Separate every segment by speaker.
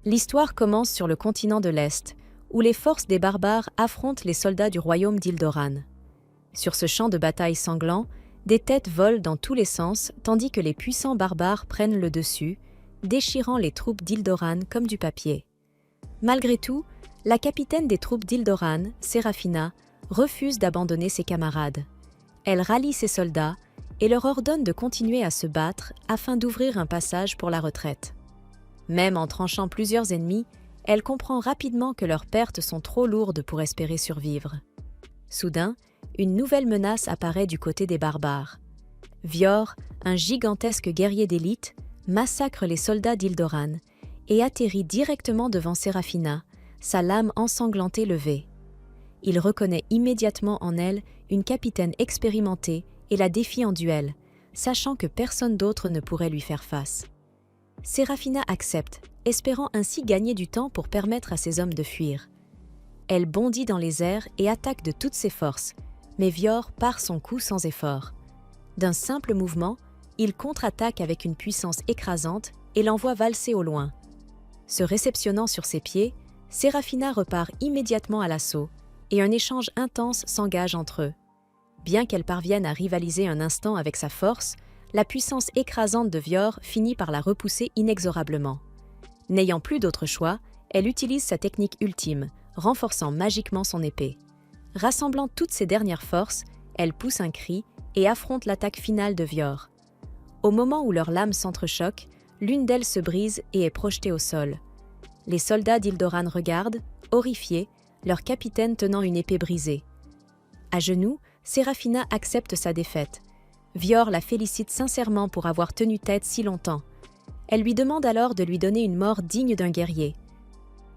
Speaker 1: L'histoire commence sur le continent de l'Est, où les forces des barbares affrontent les soldats du royaume d'Ildoran. Sur ce champ de bataille sanglant, des têtes volent dans tous les sens tandis que les puissants barbares prennent le dessus, déchirant les troupes d'Ildoran comme du papier. Malgré tout, la capitaine des troupes d'Ildoran, Séraphina, refuse d'abandonner ses camarades. Elle rallie ses soldats et leur ordonne de continuer à se battre afin d'ouvrir un passage pour la retraite. Même en tranchant plusieurs ennemis, elle comprend rapidement que leurs pertes sont trop lourdes pour espérer survivre. Soudain, une nouvelle menace apparaît du côté des barbares. Vior, un gigantesque guerrier d'élite, massacre les soldats d'Ildoran et atterrit directement devant Séraphina, sa lame ensanglantée levée. Il reconnaît immédiatement en elle une capitaine expérimentée et la défie en duel, sachant que personne d'autre ne pourrait lui faire face. Séraphina accepte, espérant ainsi gagner du temps pour permettre à ses hommes de fuir. Elle bondit dans les airs et attaque de toutes ses forces, mais Vior pare son coup sans effort. D'un simple mouvement, il contre-attaque avec une puissance écrasante et l'envoie valser au loin. Se réceptionnant sur ses pieds, Séraphina repart immédiatement à l'assaut et un échange intense s'engage entre eux. Bien qu'elle parvienne à rivaliser un instant avec sa force, la puissance écrasante de Vior finit par la repousser inexorablement. N'ayant plus d'autre choix, elle utilise sa technique ultime, renforçant magiquement son épée. Rassemblant toutes ses dernières forces, elle pousse un cri et affronte l'attaque finale de Vior. Au moment où leurs lames s'entrechoquent, l'une d'elles se brise et est projetée au sol. Les soldats d'Ildoran regardent, horrifiés, leur capitaine tenant une épée brisée. À genoux, Séraphina accepte sa défaite. Vior la félicite sincèrement pour avoir tenu tête si longtemps. Elle lui demande alors de lui donner une mort digne d'un guerrier.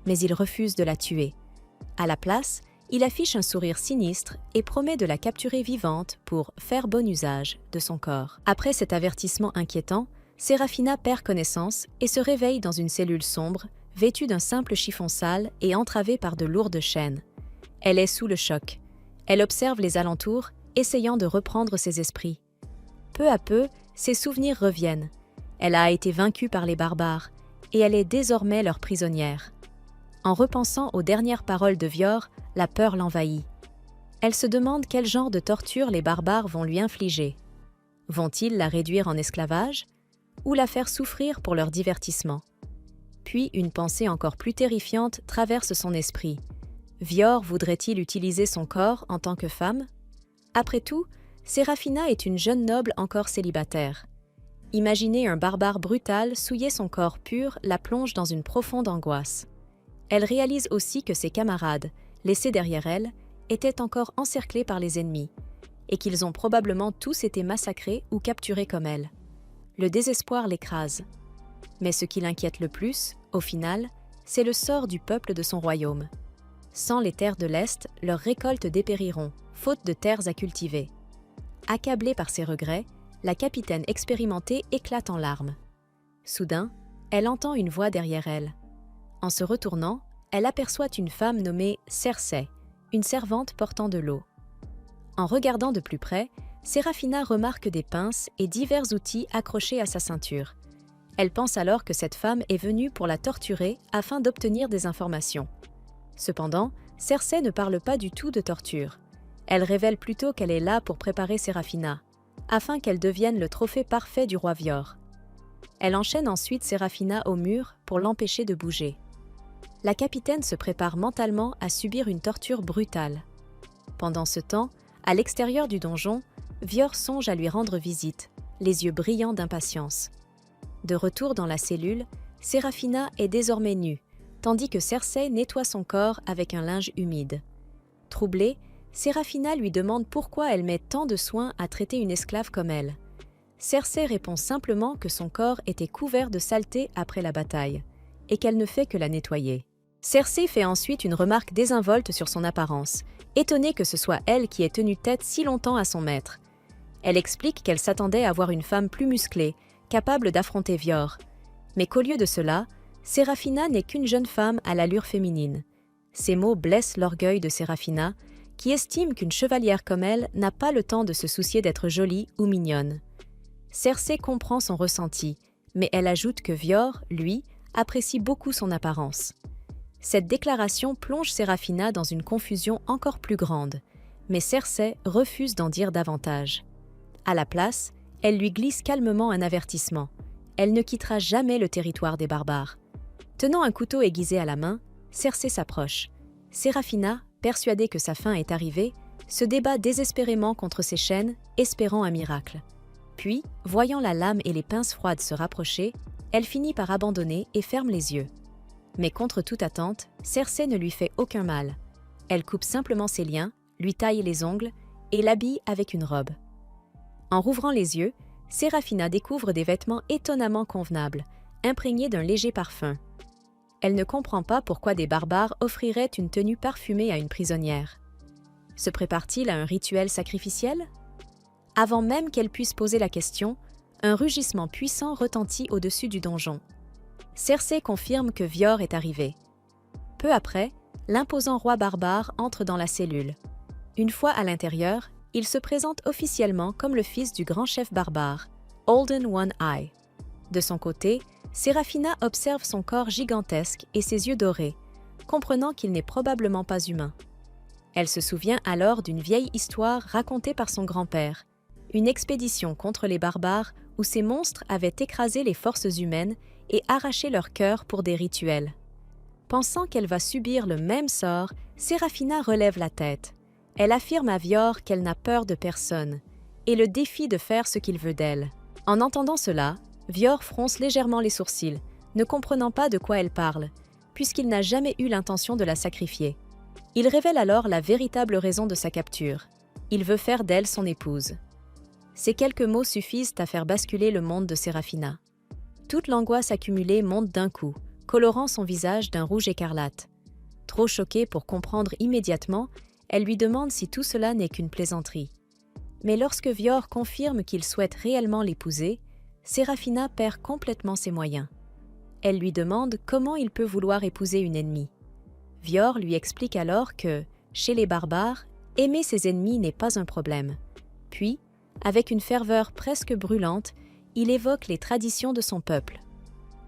Speaker 1: Mais il refuse de la tuer. À la place, il affiche un sourire sinistre et promet de la capturer vivante pour faire bon usage de son corps. Après cet avertissement inquiétant, Séraphina perd connaissance et se réveille dans une cellule sombre, vêtue d'un simple chiffon sale et entravée par de lourdes chaînes. Elle est sous le choc. Elle observe les alentours, essayant de reprendre ses esprits. Peu à peu, ses souvenirs reviennent. Elle a été vaincue par les barbares, et elle est désormais leur prisonnière. En repensant aux dernières paroles de Vior, la peur l'envahit. Elle se demande quel genre de torture les barbares vont lui infliger. Vont-ils la réduire en esclavage ou la faire souffrir pour leur divertissement? Puis une pensée encore plus terrifiante traverse son esprit. Vior voudrait-il utiliser son corps en tant que femme? Après tout, Séraphina est une jeune noble encore célibataire. Imaginer un barbare brutal souiller son corps pur la plonge dans une profonde angoisse. Elle réalise aussi que ses camarades, laissés derrière elle, étaient encore encerclés par les ennemis, et qu'ils ont probablement tous été massacrés ou capturés comme elle. Le désespoir l'écrase. Mais ce qui l'inquiète le plus, au final, c'est le sort du peuple de son royaume. Sans les terres de l'Est, leurs récoltes dépériront, faute de terres à cultiver. Accablée par ses regrets, la capitaine expérimentée éclate en larmes. Soudain, elle entend une voix derrière elle. En se retournant, elle aperçoit une femme nommée Cersei, une servante portant de l'eau. En regardant de plus près, Séraphina remarque des pinces et divers outils accrochés à sa ceinture. Elle pense alors que cette femme est venue pour la torturer afin d'obtenir des informations. Cependant, Cersei ne parle pas du tout de torture. Elle révèle plutôt qu'elle est là pour préparer Séraphina, afin qu'elle devienne le trophée parfait du roi Vior. Elle enchaîne ensuite Séraphina au mur pour l'empêcher de bouger. La capitaine se prépare mentalement à subir une torture brutale. Pendant ce temps, à l'extérieur du donjon, Vior songe à lui rendre visite, les yeux brillants d'impatience. De retour dans la cellule, Séraphina est désormais nue, tandis que Cersei nettoie son corps avec un linge humide. Troublée, Séraphina lui demande pourquoi elle met tant de soin à traiter une esclave comme elle. Cersei répond simplement que son corps était couvert de saleté après la bataille, et qu'elle ne fait que la nettoyer. Cersei fait ensuite une remarque désinvolte sur son apparence, étonnée que ce soit elle qui ait tenu tête si longtemps à son maître. Elle explique qu'elle s'attendait à voir une femme plus musclée, capable d'affronter Vior, mais qu'au lieu de cela, Séraphina n'est qu'une jeune femme à l'allure féminine. Ces mots blessent l'orgueil de Séraphina, qui estime qu'une chevalière comme elle n'a pas le temps de se soucier d'être jolie ou mignonne. Cersei comprend son ressenti, mais elle ajoute que Vior, lui, apprécie beaucoup son apparence. Cette déclaration plonge Séraphina dans une confusion encore plus grande, mais Cersei refuse d'en dire davantage. À la place, elle lui glisse calmement un avertissement. Elle ne quittera jamais le territoire des barbares. Tenant un couteau aiguisé à la main, Cersei s'approche. Séraphina, persuadée que sa fin est arrivée, se débat désespérément contre ses chaînes, espérant un miracle. Puis, voyant la lame et les pinces froides se rapprocher, elle finit par abandonner et ferme les yeux. Mais contre toute attente, Cersei ne lui fait aucun mal. Elle coupe simplement ses liens, lui taille les ongles et l'habille avec une robe. En rouvrant les yeux, Séraphina découvre des vêtements étonnamment convenables, imprégnés d'un léger parfum. Elle ne comprend pas pourquoi des barbares offriraient une tenue parfumée à une prisonnière. Se prépare-t-il à un rituel sacrificiel? Avant même qu'elle puisse poser la question, un rugissement puissant retentit au-dessus du donjon. Cersei confirme que Vior est arrivé. Peu après, l'imposant roi barbare entre dans la cellule. Une fois à l'intérieur, il se présente officiellement comme le fils du grand chef barbare, Holden One Eye. De son côté, Séraphina observe son corps gigantesque et ses yeux dorés, comprenant qu'il n'est probablement pas humain. Elle se souvient alors d'une vieille histoire racontée par son grand-père, une expédition contre les barbares où ces monstres avaient écrasé les forces humaines et arraché leur cœur pour des rituels. Pensant qu'elle va subir le même sort, Séraphina relève la tête. Elle affirme à Vior qu'elle n'a peur de personne et le défie de faire ce qu'il veut d'elle. En entendant cela, Vior fronce légèrement les sourcils, ne comprenant pas de quoi elle parle, puisqu'il n'a jamais eu l'intention de la sacrifier. Il révèle alors la véritable raison de sa capture. Il veut faire d'elle son épouse. Ces quelques mots suffisent à faire basculer le monde de Séraphina. Toute l'angoisse accumulée monte d'un coup, colorant son visage d'un rouge écarlate. Trop choquée pour comprendre immédiatement, elle lui demande si tout cela n'est qu'une plaisanterie. Mais lorsque Vior confirme qu'il souhaite réellement l'épouser, Séraphina perd complètement ses moyens. Elle lui demande comment il peut vouloir épouser une ennemie. Vior lui explique alors que, chez les barbares, aimer ses ennemis n'est pas un problème. Puis, avec une ferveur presque brûlante, il évoque les traditions de son peuple.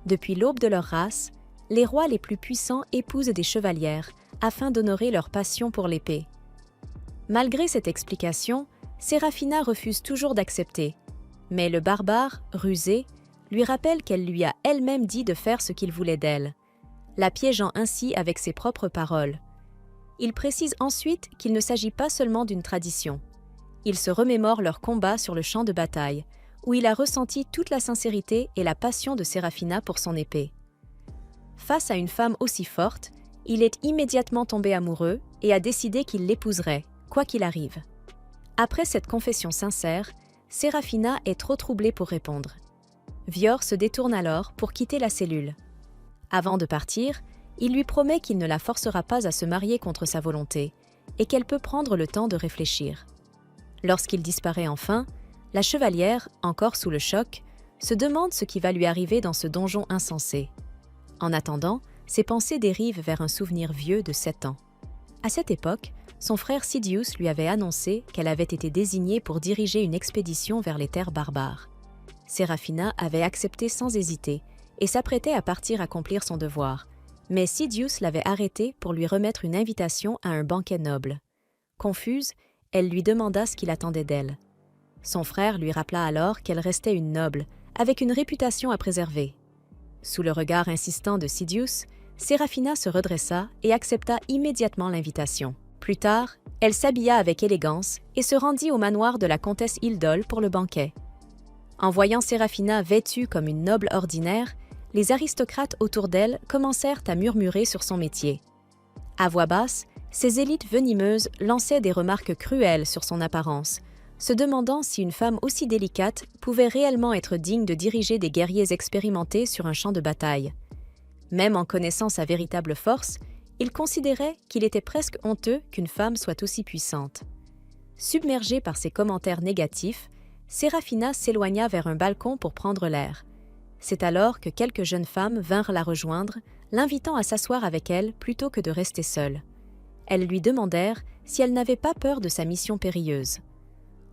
Speaker 1: Depuis l'aube de leur race, les rois les plus puissants épousent des chevalières afin d'honorer leur passion pour l'épée. Malgré cette explication, Séraphina refuse toujours d'accepter, mais le barbare, rusé, lui rappelle qu'elle lui a elle-même dit de faire ce qu'il voulait d'elle, la piégeant ainsi avec ses propres paroles. Il précise ensuite qu'il ne s'agit pas seulement d'une tradition. Il se remémore leur combat sur le champ de bataille, où il a ressenti toute la sincérité et la passion de Séraphina pour son épée. Face à une femme aussi forte, il est immédiatement tombé amoureux et a décidé qu'il l'épouserait, quoi qu'il arrive. Après cette confession sincère, Séraphina est trop troublée pour répondre. Vior se détourne alors pour quitter la cellule. Avant de partir, il lui promet qu'il ne la forcera pas à se marier contre sa volonté et qu'elle peut prendre le temps de réfléchir. Lorsqu'il disparaît enfin, la chevalière, encore sous le choc, se demande ce qui va lui arriver dans ce donjon insensé. En attendant, ses pensées dérivent vers un souvenir vieux de 7 ans. À cette époque, son frère Sidious lui avait annoncé qu'elle avait été désignée pour diriger une expédition vers les terres barbares. Séraphina avait accepté sans hésiter et s'apprêtait à partir accomplir son devoir, mais Sidious l'avait arrêtée pour lui remettre une invitation à un banquet noble. Confuse, elle lui demanda ce qu'il attendait d'elle. Son frère lui rappela alors qu'elle restait une noble, avec une réputation à préserver. Sous le regard insistant de Sidious, Séraphina se redressa et accepta immédiatement l'invitation. Plus tard, elle s'habilla avec élégance et se rendit au manoir de la comtesse Hildol pour le banquet. En voyant Séraphina vêtue comme une noble ordinaire, les aristocrates autour d'elle commencèrent à murmurer sur son métier. À voix basse, ces élites venimeuses lançaient des remarques cruelles sur son apparence, se demandant si une femme aussi délicate pouvait réellement être digne de diriger des guerriers expérimentés sur un champ de bataille. Même en connaissant sa véritable force, il considérait qu'il était presque honteux qu'une femme soit aussi puissante. Submergée par ces commentaires négatifs, Séraphina s'éloigna vers un balcon pour prendre l'air. C'est alors que quelques jeunes femmes vinrent la rejoindre, l'invitant à s'asseoir avec elles plutôt que de rester seule. Elles lui demandèrent si elle n'avait pas peur de sa mission périlleuse.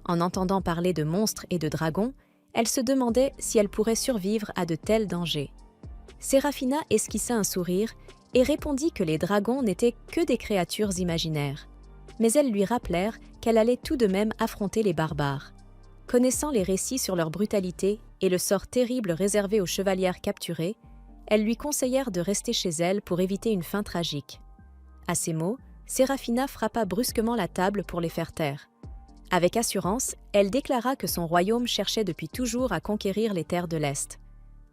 Speaker 1: En entendant parler de monstres et de dragons, elle se demandait si elle pourrait survivre à de tels dangers. Séraphina esquissa un sourire et répondit que les dragons n'étaient que des créatures imaginaires. Mais elles lui rappelèrent qu'elle allait tout de même affronter les barbares. Connaissant les récits sur leur brutalité et le sort terrible réservé aux chevalières capturées, elles lui conseillèrent de rester chez elle pour éviter une fin tragique. À ces mots, Séraphina frappa brusquement la table pour les faire taire. Avec assurance, elle déclara que son royaume cherchait depuis toujours à conquérir les terres de l'Est.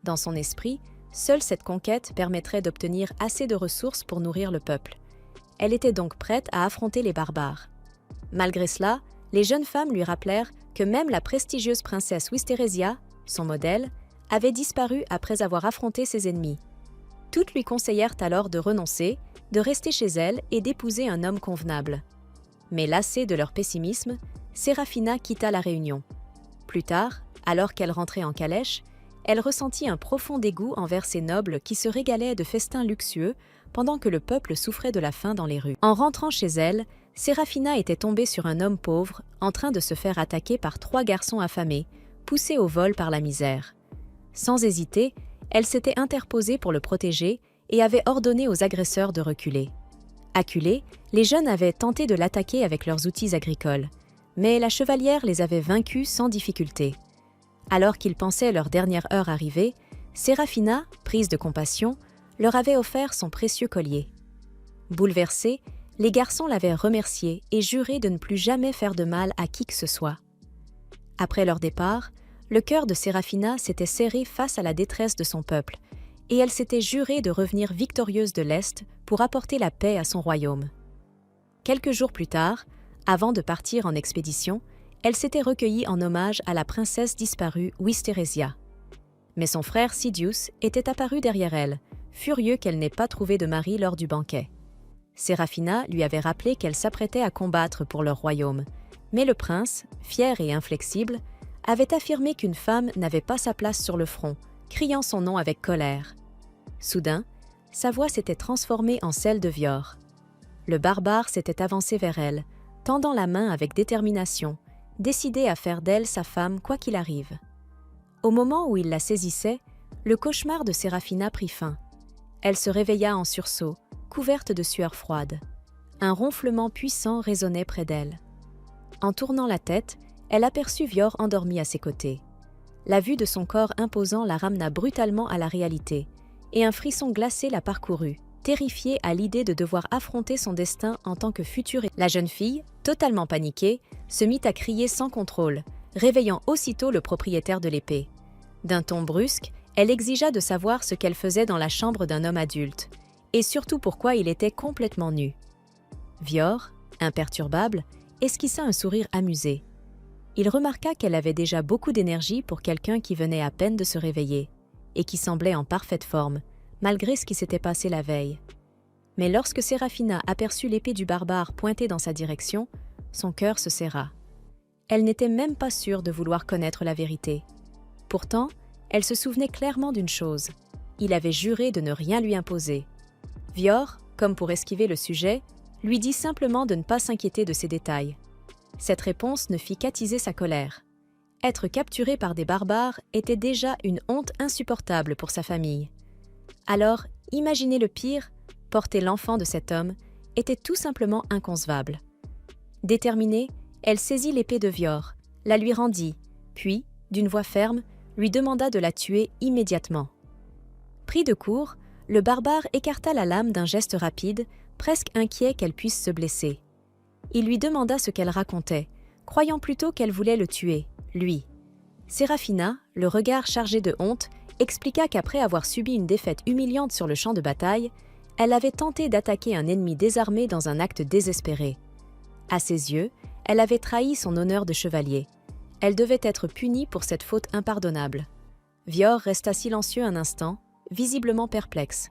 Speaker 1: Dans son esprit, seule cette conquête permettrait d'obtenir assez de ressources pour nourrir le peuple. Elle était donc prête à affronter les barbares. Malgré cela, les jeunes femmes lui rappelèrent que même la prestigieuse princesse Wisterésia, son modèle, avait disparu après avoir affronté ses ennemis. Toutes lui conseillèrent alors de renoncer, de rester chez elle et d'épouser un homme convenable. Mais lassée de leur pessimisme, Séraphina quitta la réunion. Plus tard, alors qu'elle rentrait en calèche, elle ressentit un profond dégoût envers ces nobles qui se régalaient de festins luxueux pendant que le peuple souffrait de la faim dans les rues. En rentrant chez elle, Séraphina était tombée sur un homme pauvre en train de se faire attaquer par 3 garçons affamés, poussés au vol par la misère. Sans hésiter, elle s'était interposée pour le protéger et avait ordonné aux agresseurs de reculer. Acculés, les jeunes avaient tenté de l'attaquer avec leurs outils agricoles, mais la chevalière les avait vaincus sans difficulté. Alors qu'ils pensaient leur dernière heure arrivée, Séraphina, prise de compassion, leur avait offert son précieux collier. Bouleversés, les garçons l'avaient remerciée et juré de ne plus jamais faire de mal à qui que ce soit. Après leur départ, le cœur de Séraphina s'était serré face à la détresse de son peuple, et elle s'était jurée de revenir victorieuse de l'Est pour apporter la paix à son royaume. Quelques jours plus tard, avant de partir en expédition, elle s'était recueillie en hommage à la princesse disparue Wisterésia. Mais son frère Sidious était apparu derrière elle, furieux qu'elle n'ait pas trouvé de mari lors du banquet. Séraphina lui avait rappelé qu'elle s'apprêtait à combattre pour leur royaume, mais le prince, fier et inflexible, avait affirmé qu'une femme n'avait pas sa place sur le front, criant son nom avec colère. Soudain, sa voix s'était transformée en celle de Vior. Le barbare s'était avancé vers elle, tendant la main avec détermination, décidé à faire d'elle sa femme quoi qu'il arrive. Au moment où il la saisissait, le cauchemar de Séraphina prit fin. Elle se réveilla en sursaut, couverte de sueur froide. Un ronflement puissant résonnait près d'elle. En tournant la tête, elle aperçut Vior endormi à ses côtés. La vue de son corps imposant la ramena brutalement à la réalité, et un frisson glacé la parcourut, terrifiée à l'idée de devoir affronter son destin en tant que future. La jeune fille, totalement paniquée, se mit à crier sans contrôle, réveillant aussitôt le propriétaire de l'épée. D'un ton brusque, elle exigea de savoir ce qu'elle faisait dans la chambre d'un homme adulte, et surtout pourquoi il était complètement nu. Vior, imperturbable, esquissa un sourire amusé. Il remarqua qu'elle avait déjà beaucoup d'énergie pour quelqu'un qui venait à peine de se réveiller, et qui semblait en parfaite forme, malgré ce qui s'était passé la veille. Mais lorsque Séraphina aperçut l'épée du barbare pointée dans sa direction, son cœur se serra. Elle n'était même pas sûre de vouloir connaître la vérité. Pourtant, elle se souvenait clairement d'une chose. Il avait juré de ne rien lui imposer. Vior, comme pour esquiver le sujet, lui dit simplement de ne pas s'inquiéter de ces détails. Cette réponse ne fit qu'attiser sa colère. Être capturée par des barbares était déjà une honte insupportable pour sa famille. Alors, imaginer le pire, porter l'enfant de cet homme, était tout simplement inconcevable. Déterminée, elle saisit l'épée de Vior, la lui rendit, puis, d'une voix ferme, lui demanda de la tuer immédiatement. Pris de court, le barbare écarta la lame d'un geste rapide, presque inquiet qu'elle puisse se blesser. Il lui demanda ce qu'elle racontait, croyant plutôt qu'elle voulait le tuer, lui. Séraphina, le regard chargé de honte, expliqua qu'après avoir subi une défaite humiliante sur le champ de bataille, elle avait tenté d'attaquer un ennemi désarmé dans un acte désespéré. À ses yeux, elle avait trahi son honneur de chevalier. Elle devait être punie pour cette faute impardonnable. Vior resta silencieux un instant, visiblement perplexe.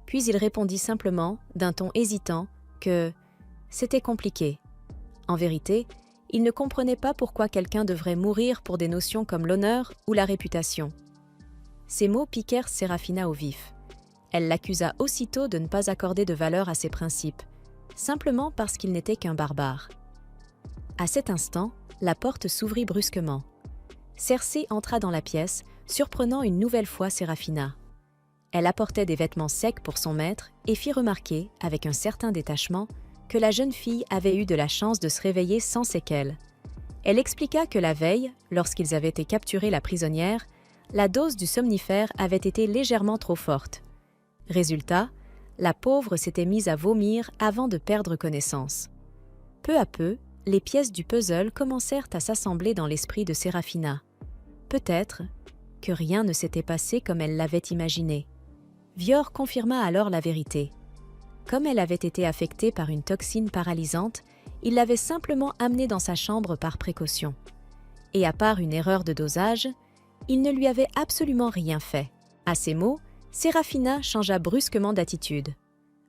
Speaker 1: Puis il répondit simplement, d'un ton hésitant, que c'était compliqué. En vérité, il ne comprenait pas pourquoi quelqu'un devrait mourir pour des notions comme l'honneur ou la réputation. Ces mots piquèrent Séraphina au vif. Elle l'accusa aussitôt de ne pas accorder de valeur à ses principes, simplement parce qu'il n'était qu'un barbare. À cet instant, la porte s'ouvrit brusquement. Cersei entra dans la pièce, surprenant une nouvelle fois Séraphina. Elle apportait des vêtements secs pour son maître et fit remarquer, avec un certain détachement, que la jeune fille avait eu de la chance de se réveiller sans séquelles. Elle expliqua que la veille, lorsqu'ils avaient été capturés la prisonnière, la dose du somnifère avait été légèrement trop forte. Résultat, la pauvre s'était mise à vomir avant de perdre connaissance. Peu à peu, les pièces du puzzle commencèrent à s'assembler dans l'esprit de Sérafina. Peut-être que rien ne s'était passé comme elle l'avait imaginé. Vior confirma alors la vérité. Comme elle avait été affectée par une toxine paralysante, il l'avait simplement amenée dans sa chambre par précaution. Et à part une erreur de dosage, il ne lui avait absolument rien fait. À ces mots, Sérafina changea brusquement d'attitude.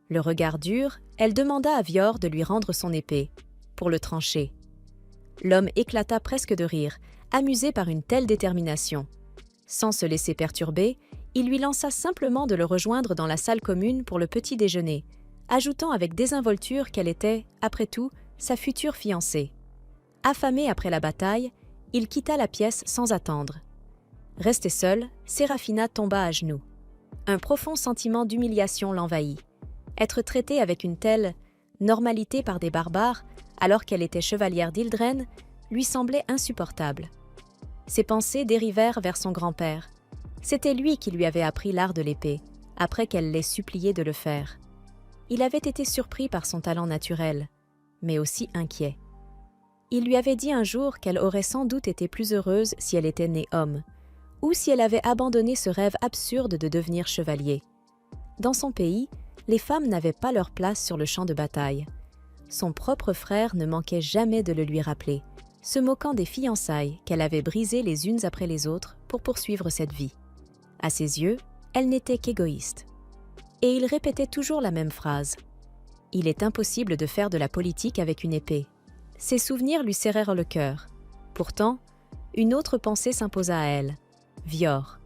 Speaker 1: Le regard dur, elle demanda à Vior de lui rendre son épée, pour le trancher. L'homme éclata presque de rire, amusé par une telle détermination. Sans se laisser perturber, il lui lança simplement de le rejoindre dans la salle commune pour le petit déjeuner, ajoutant avec désinvolture qu'elle était, après tout, sa future fiancée. Affamé après la bataille, il quitta la pièce sans attendre. Restée seule, Sérafina tomba à genoux. Un profond sentiment d'humiliation l'envahit. Être traitée avec une telle normalité par des barbares, alors qu'elle était chevalière d'Ildren, lui semblait insupportable. Ses pensées dérivèrent vers son grand-père. C'était lui qui lui avait appris l'art de l'épée, après qu'elle l'ait supplié de le faire. Il avait été surpris par son talent naturel, mais aussi inquiet. Il lui avait dit un jour qu'elle aurait sans doute été plus heureuse si elle était née homme, ou si elle avait abandonné ce rêve absurde de devenir chevalier. Dans son pays, les femmes n'avaient pas leur place sur le champ de bataille. Son propre frère ne manquait jamais de le lui rappeler, se moquant des fiançailles qu'elle avait brisées les unes après les autres pour poursuivre cette vie. À ses yeux, elle n'était qu'égoïste. Et il répétait toujours la même phrase. Il est impossible de faire de la politique avec une épée. Ses souvenirs lui serrèrent le cœur. Pourtant, une autre pensée s'imposa à elle. Vior.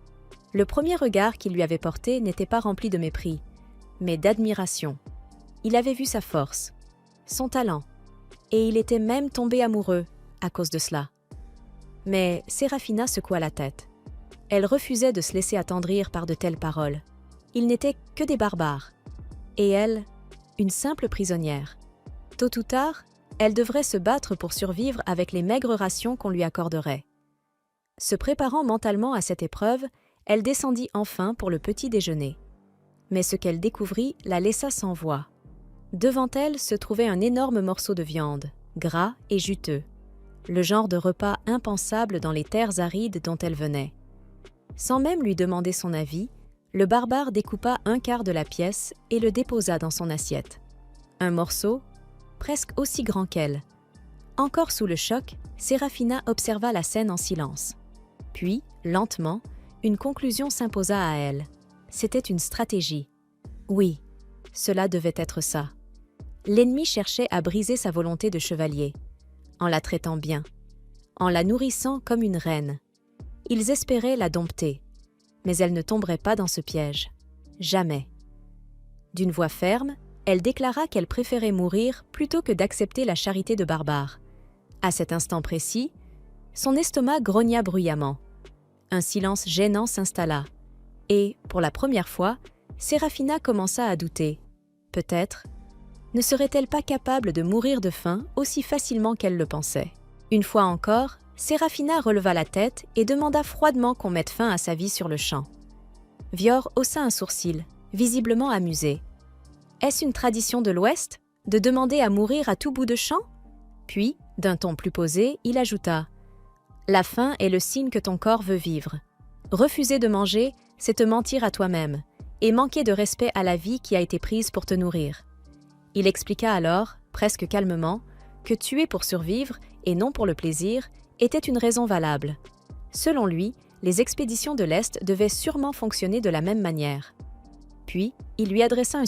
Speaker 1: Le premier regard qu'il lui avait porté n'était pas rempli de mépris, mais d'admiration. Il avait vu sa force, son talent, et il était même tombé amoureux à cause de cela. Mais Sérafina secoua la tête. Elle refusait de se laisser attendrir par de telles paroles. Ils n'étaient que des barbares. Et elle, une simple prisonnière. Tôt ou tard, elle devrait se battre pour survivre avec les maigres rations qu'on lui accorderait. Se préparant mentalement à cette épreuve, elle descendit enfin pour le petit déjeuner. Mais ce qu'elle découvrit la laissa sans voix. Devant elle se trouvait un énorme morceau de viande, gras et juteux. Le genre de repas impensable dans les terres arides dont elle venait. Sans même lui demander son avis, le barbare découpa un quart de la pièce et le déposa dans son assiette. Un morceau, presque aussi grand qu'elle. Encore sous le choc, Sérafina observa la scène en silence. Puis, lentement, une conclusion s'imposa à elle. C'était une stratégie. Oui, cela devait être ça. L'ennemi cherchait à briser sa volonté de chevalier, en la traitant bien, en la nourrissant comme une reine. Ils espéraient la dompter, mais elle ne tomberait pas dans ce piège. Jamais. D'une voix ferme, elle déclara qu'elle préférait mourir plutôt que d'accepter la charité de barbares. À cet instant précis, son estomac grogna bruyamment. Un silence gênant s'installa, et, pour la première fois, Sérafina commença à douter. Peut-être ne serait-elle pas capable de mourir de faim aussi facilement qu'elle le pensait. Une fois encore, Sérafina releva la tête et demanda froidement qu'on mette fin à sa vie sur le champ. Vior haussa un sourcil, visiblement amusé. Est-ce une tradition de l'Ouest, de demander à mourir à tout bout de champ? Puis, d'un ton plus posé, il ajouta « La faim est le signe que ton corps veut vivre. Refuser de manger, c'est te mentir à toi-même, et manquer de respect à la vie qui a été prise pour te nourrir. » Il expliqua alors, presque calmement, que tuer pour survivre, et non pour le plaisir, était une raison valable. Selon lui, les expéditions de l'Est devaient sûrement fonctionner de la même manière. Puis, il lui adressa un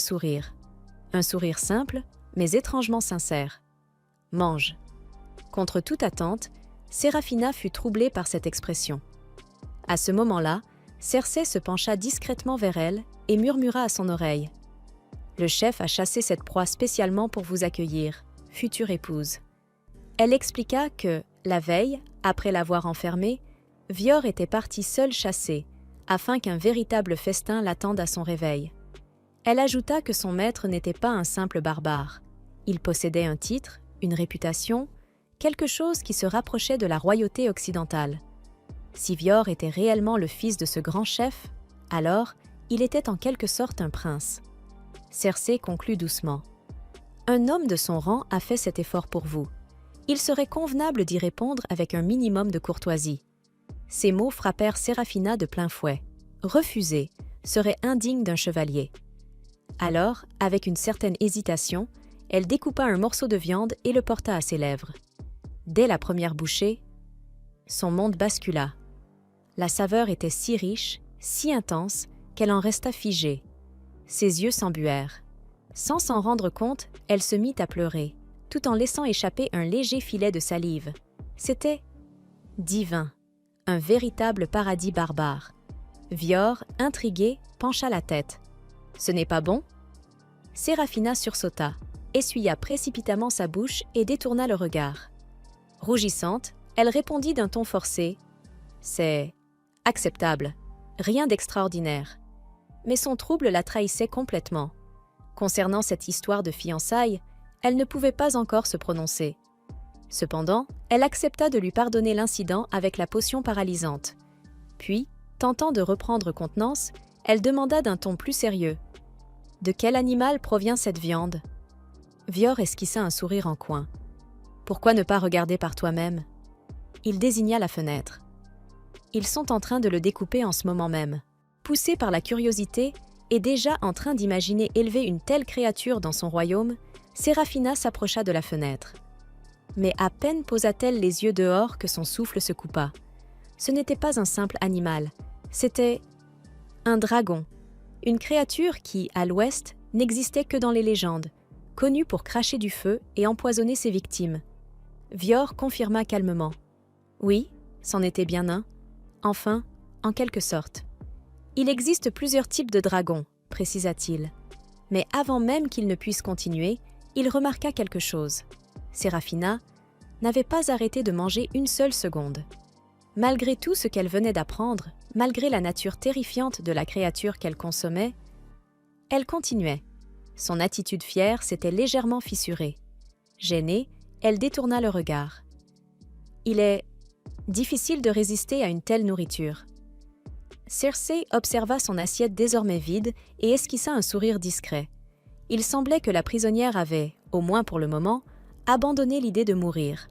Speaker 1: sourire simple, mais étrangement sincère. « Mange. » Contre toute attente, Sérafina fut troublée par cette expression. À ce moment-là, Cersei se pencha discrètement vers elle et murmura à son oreille. « Le chef a chassé cette proie spécialement pour vous accueillir, future épouse. » Elle expliqua que, la veille, après l'avoir enfermée, Vior était parti seul chasser, afin qu'un véritable festin l'attende à son réveil. Elle ajouta que son maître n'était pas un simple barbare. Il possédait un titre, une réputation, quelque chose qui se rapprochait de la royauté occidentale. Si Vior était réellement le fils de ce grand chef, alors il était en quelque sorte un prince. Cersei conclut doucement. Un homme de son rang a fait cet effort pour vous. Il serait convenable d'y répondre avec un minimum de courtoisie. Ces mots frappèrent Séraphina de plein fouet. Refuser serait indigne d'un chevalier. Alors, avec une certaine hésitation, elle découpa un morceau de viande et le porta à ses lèvres. Dès la première bouchée, son monde bascula. La saveur était si riche, si intense, qu'elle en resta figée. Ses yeux s'embuèrent. Sans s'en rendre compte, elle se mit à pleurer, tout en laissant échapper un léger filet de salive. C'était divin, un véritable paradis barbare. Vior, intrigué, pencha la tête. « Ce n'est pas bon ?» Séraphina sursauta, essuya précipitamment sa bouche et détourna le regard. Rougissante, elle répondit d'un ton forcé. « C'est acceptable, rien d'extraordinaire. » Mais son trouble la trahissait complètement. Concernant cette histoire de fiançailles, elle ne pouvait pas encore se prononcer. Cependant, elle accepta de lui pardonner l'incident avec la potion paralysante. Puis, tentant de reprendre contenance, elle demanda d'un ton plus sérieux. « De quel animal provient cette viande ?» Vior esquissa un sourire en coin. « Pourquoi ne pas regarder par toi-même » Il désigna la fenêtre. « Ils sont en train de le découper en ce moment même. » Poussée par la curiosité et déjà en train d'imaginer élever une telle créature dans son royaume, Séraphina s'approcha de la fenêtre. Mais à peine posa-t-elle les yeux dehors que son souffle se coupa. Ce n'était pas un simple animal, c'était un dragon, une créature qui, à l'ouest, n'existait que dans les légendes, connue pour cracher du feu et empoisonner ses victimes. Vior confirma calmement. Oui, c'en était bien un. Enfin, en quelque sorte. Il existe plusieurs types de dragons, précisa-t-il. Mais avant même qu'il ne puisse continuer, il remarqua quelque chose. Séraphina n'avait pas arrêté de manger une seule seconde. Malgré tout ce qu'elle venait d'apprendre, malgré la nature terrifiante de la créature qu'elle consommait, elle continuait. Son attitude fière s'était légèrement fissurée. Gênée, elle détourna le regard. Il est difficile de résister à une telle nourriture. Cersei observa son assiette désormais vide et esquissa un sourire discret. Il semblait que la prisonnière avait, au moins pour le moment, abandonné l'idée de mourir.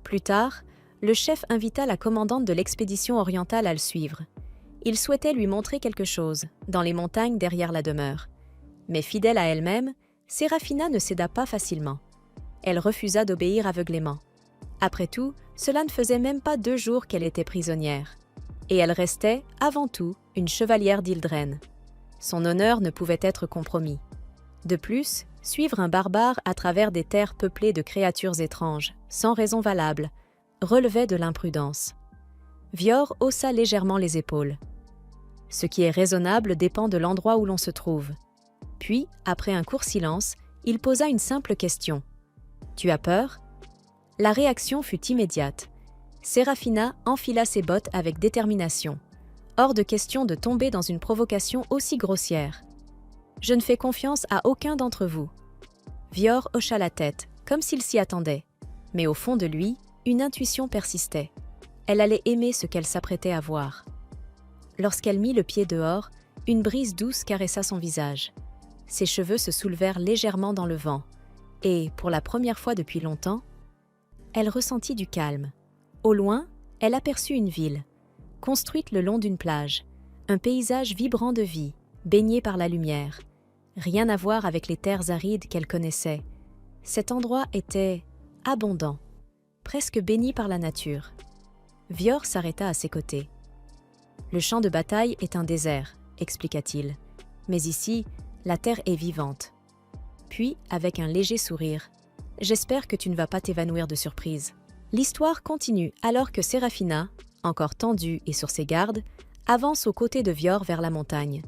Speaker 1: Plus tard, le chef invita la commandante de l'expédition orientale à le suivre. Il souhaitait lui montrer quelque chose, dans les montagnes derrière la demeure. Mais fidèle à elle-même, Séraphina ne céda pas facilement. Elle refusa d'obéir aveuglément. Après tout, cela ne faisait même pas 2 jours qu'elle était prisonnière. Et elle restait, avant tout, une chevalière d'Ildren. Son honneur ne pouvait être compromis. De plus, suivre un barbare à travers des terres peuplées de créatures étranges, sans raison valable, relevait de l'imprudence. Vior haussa légèrement les épaules. Ce qui est raisonnable dépend de l'endroit où l'on se trouve. Puis, après un court silence, il posa une simple question. « Tu as peur ?» La réaction fut immédiate. Séraphina enfila ses bottes avec détermination. Hors de question de tomber dans une provocation aussi grossière. « Je ne fais confiance à aucun d'entre vous. » Vior hocha la tête, comme s'il s'y attendait. Mais au fond de lui, une intuition persistait. Elle allait aimer ce qu'elle s'apprêtait à voir. Lorsqu'elle mit le pied dehors, une brise douce caressa son visage. Ses cheveux se soulevèrent légèrement dans le vent. Et, pour la première fois depuis longtemps, elle ressentit du calme. Au loin, elle aperçut une ville, construite le long d'une plage, un paysage vibrant de vie, baigné par la lumière. Rien à voir avec les terres arides qu'elle connaissait. Cet endroit était abondant, presque béni par la nature. Vior s'arrêta à ses côtés. « Le champ de bataille est un désert, » expliqua-t-il. « Mais ici, la terre est vivante. » Puis, avec un léger sourire, « J'espère que tu ne vas pas t'évanouir de surprise. » L'histoire continue alors que Séraphina, encore tendue et sur ses gardes, avance aux côtés de Vior vers la montagne.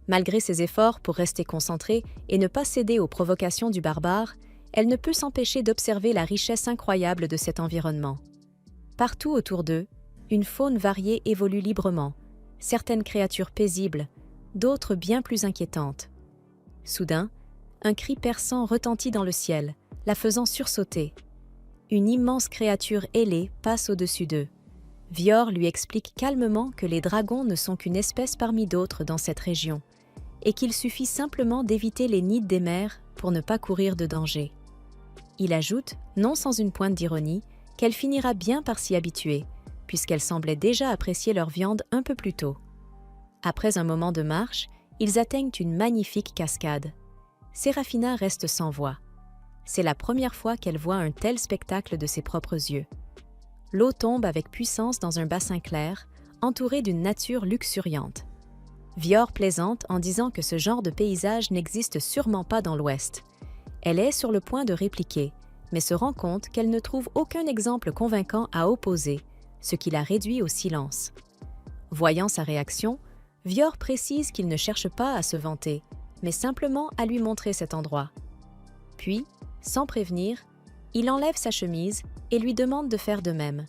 Speaker 1: Malgré ses efforts pour rester concentrée et ne pas céder aux provocations du barbare, elle ne peut s'empêcher d'observer la richesse incroyable de cet environnement. Partout autour d'eux, une faune variée évolue librement, certaines créatures paisibles, d'autres bien plus inquiétantes. Soudain, un cri perçant retentit dans le ciel, la faisant sursauter. Une immense créature ailée passe au-dessus d'eux. Vior lui explique calmement que les dragons ne sont qu'une espèce parmi d'autres dans cette région, et qu'il suffit simplement d'éviter les nids des mers pour ne pas courir de danger. Il ajoute, non sans une pointe d'ironie, qu'elle finira bien par s'y habituer, puisqu'elle semblait déjà apprécier leur viande un peu plus tôt. Après un moment de marche, ils atteignent une magnifique cascade. Séraphina reste sans voix. C'est la première fois qu'elle voit un tel spectacle de ses propres yeux. L'eau tombe avec puissance dans un bassin clair, entouré d'une nature luxuriante. Vior plaisante en disant que ce genre de paysage n'existe sûrement pas dans l'Ouest. Elle est sur le point de répliquer, mais se rend compte qu'elle ne trouve aucun exemple convaincant à opposer, ce qui la réduit au silence. Voyant sa réaction, Vior précise qu'il ne cherche pas à se vanter, mais simplement à lui montrer cet endroit. Puis, sans prévenir, il enlève sa chemise et lui demande de faire de même.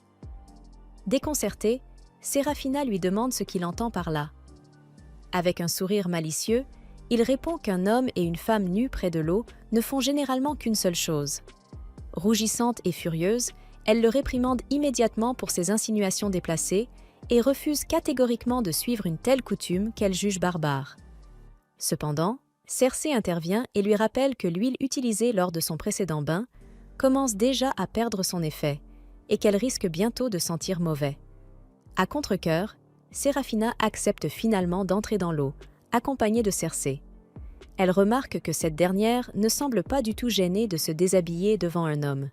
Speaker 1: Déconcertée, Séraphina lui demande ce qu'il entend par là. Avec un sourire malicieux, il répond qu'un homme et une femme nus près de l'eau ne font généralement qu'une seule chose. Rougissante et furieuse, elle le réprimande immédiatement pour ses insinuations déplacées et refuse catégoriquement de suivre une telle coutume qu'elle juge barbare. Cependant, Cersei intervient et lui rappelle que l'huile utilisée lors de son précédent bain commence déjà à perdre son effet et qu'elle risque bientôt de sentir mauvais. À contre-cœur, Séraphina accepte finalement d'entrer dans l'eau, accompagnée de Cersei. Elle remarque que cette dernière ne semble pas du tout gênée de se déshabiller devant un homme.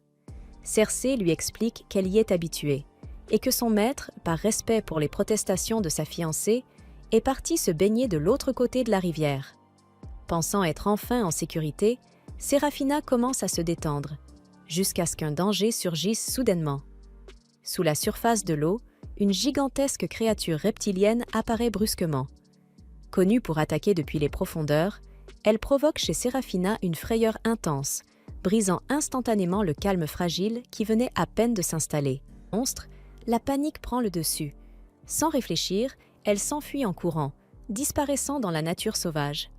Speaker 1: Cersei lui explique qu'elle y est habituée et que son maître, par respect pour les protestations de sa fiancée, est parti se baigner de l'autre côté de la rivière. Pensant être enfin en sécurité, Séraphina commence à se détendre, jusqu'à ce qu'un danger surgisse soudainement. Sous la surface de l'eau, une gigantesque créature reptilienne apparaît brusquement. Connue pour attaquer depuis les profondeurs, elle provoque chez Séraphina une frayeur intense, brisant instantanément le calme fragile qui venait à peine de s'installer. Monstre, la panique prend le dessus. Sans réfléchir, elle s'enfuit en courant, disparaissant dans la nature sauvage.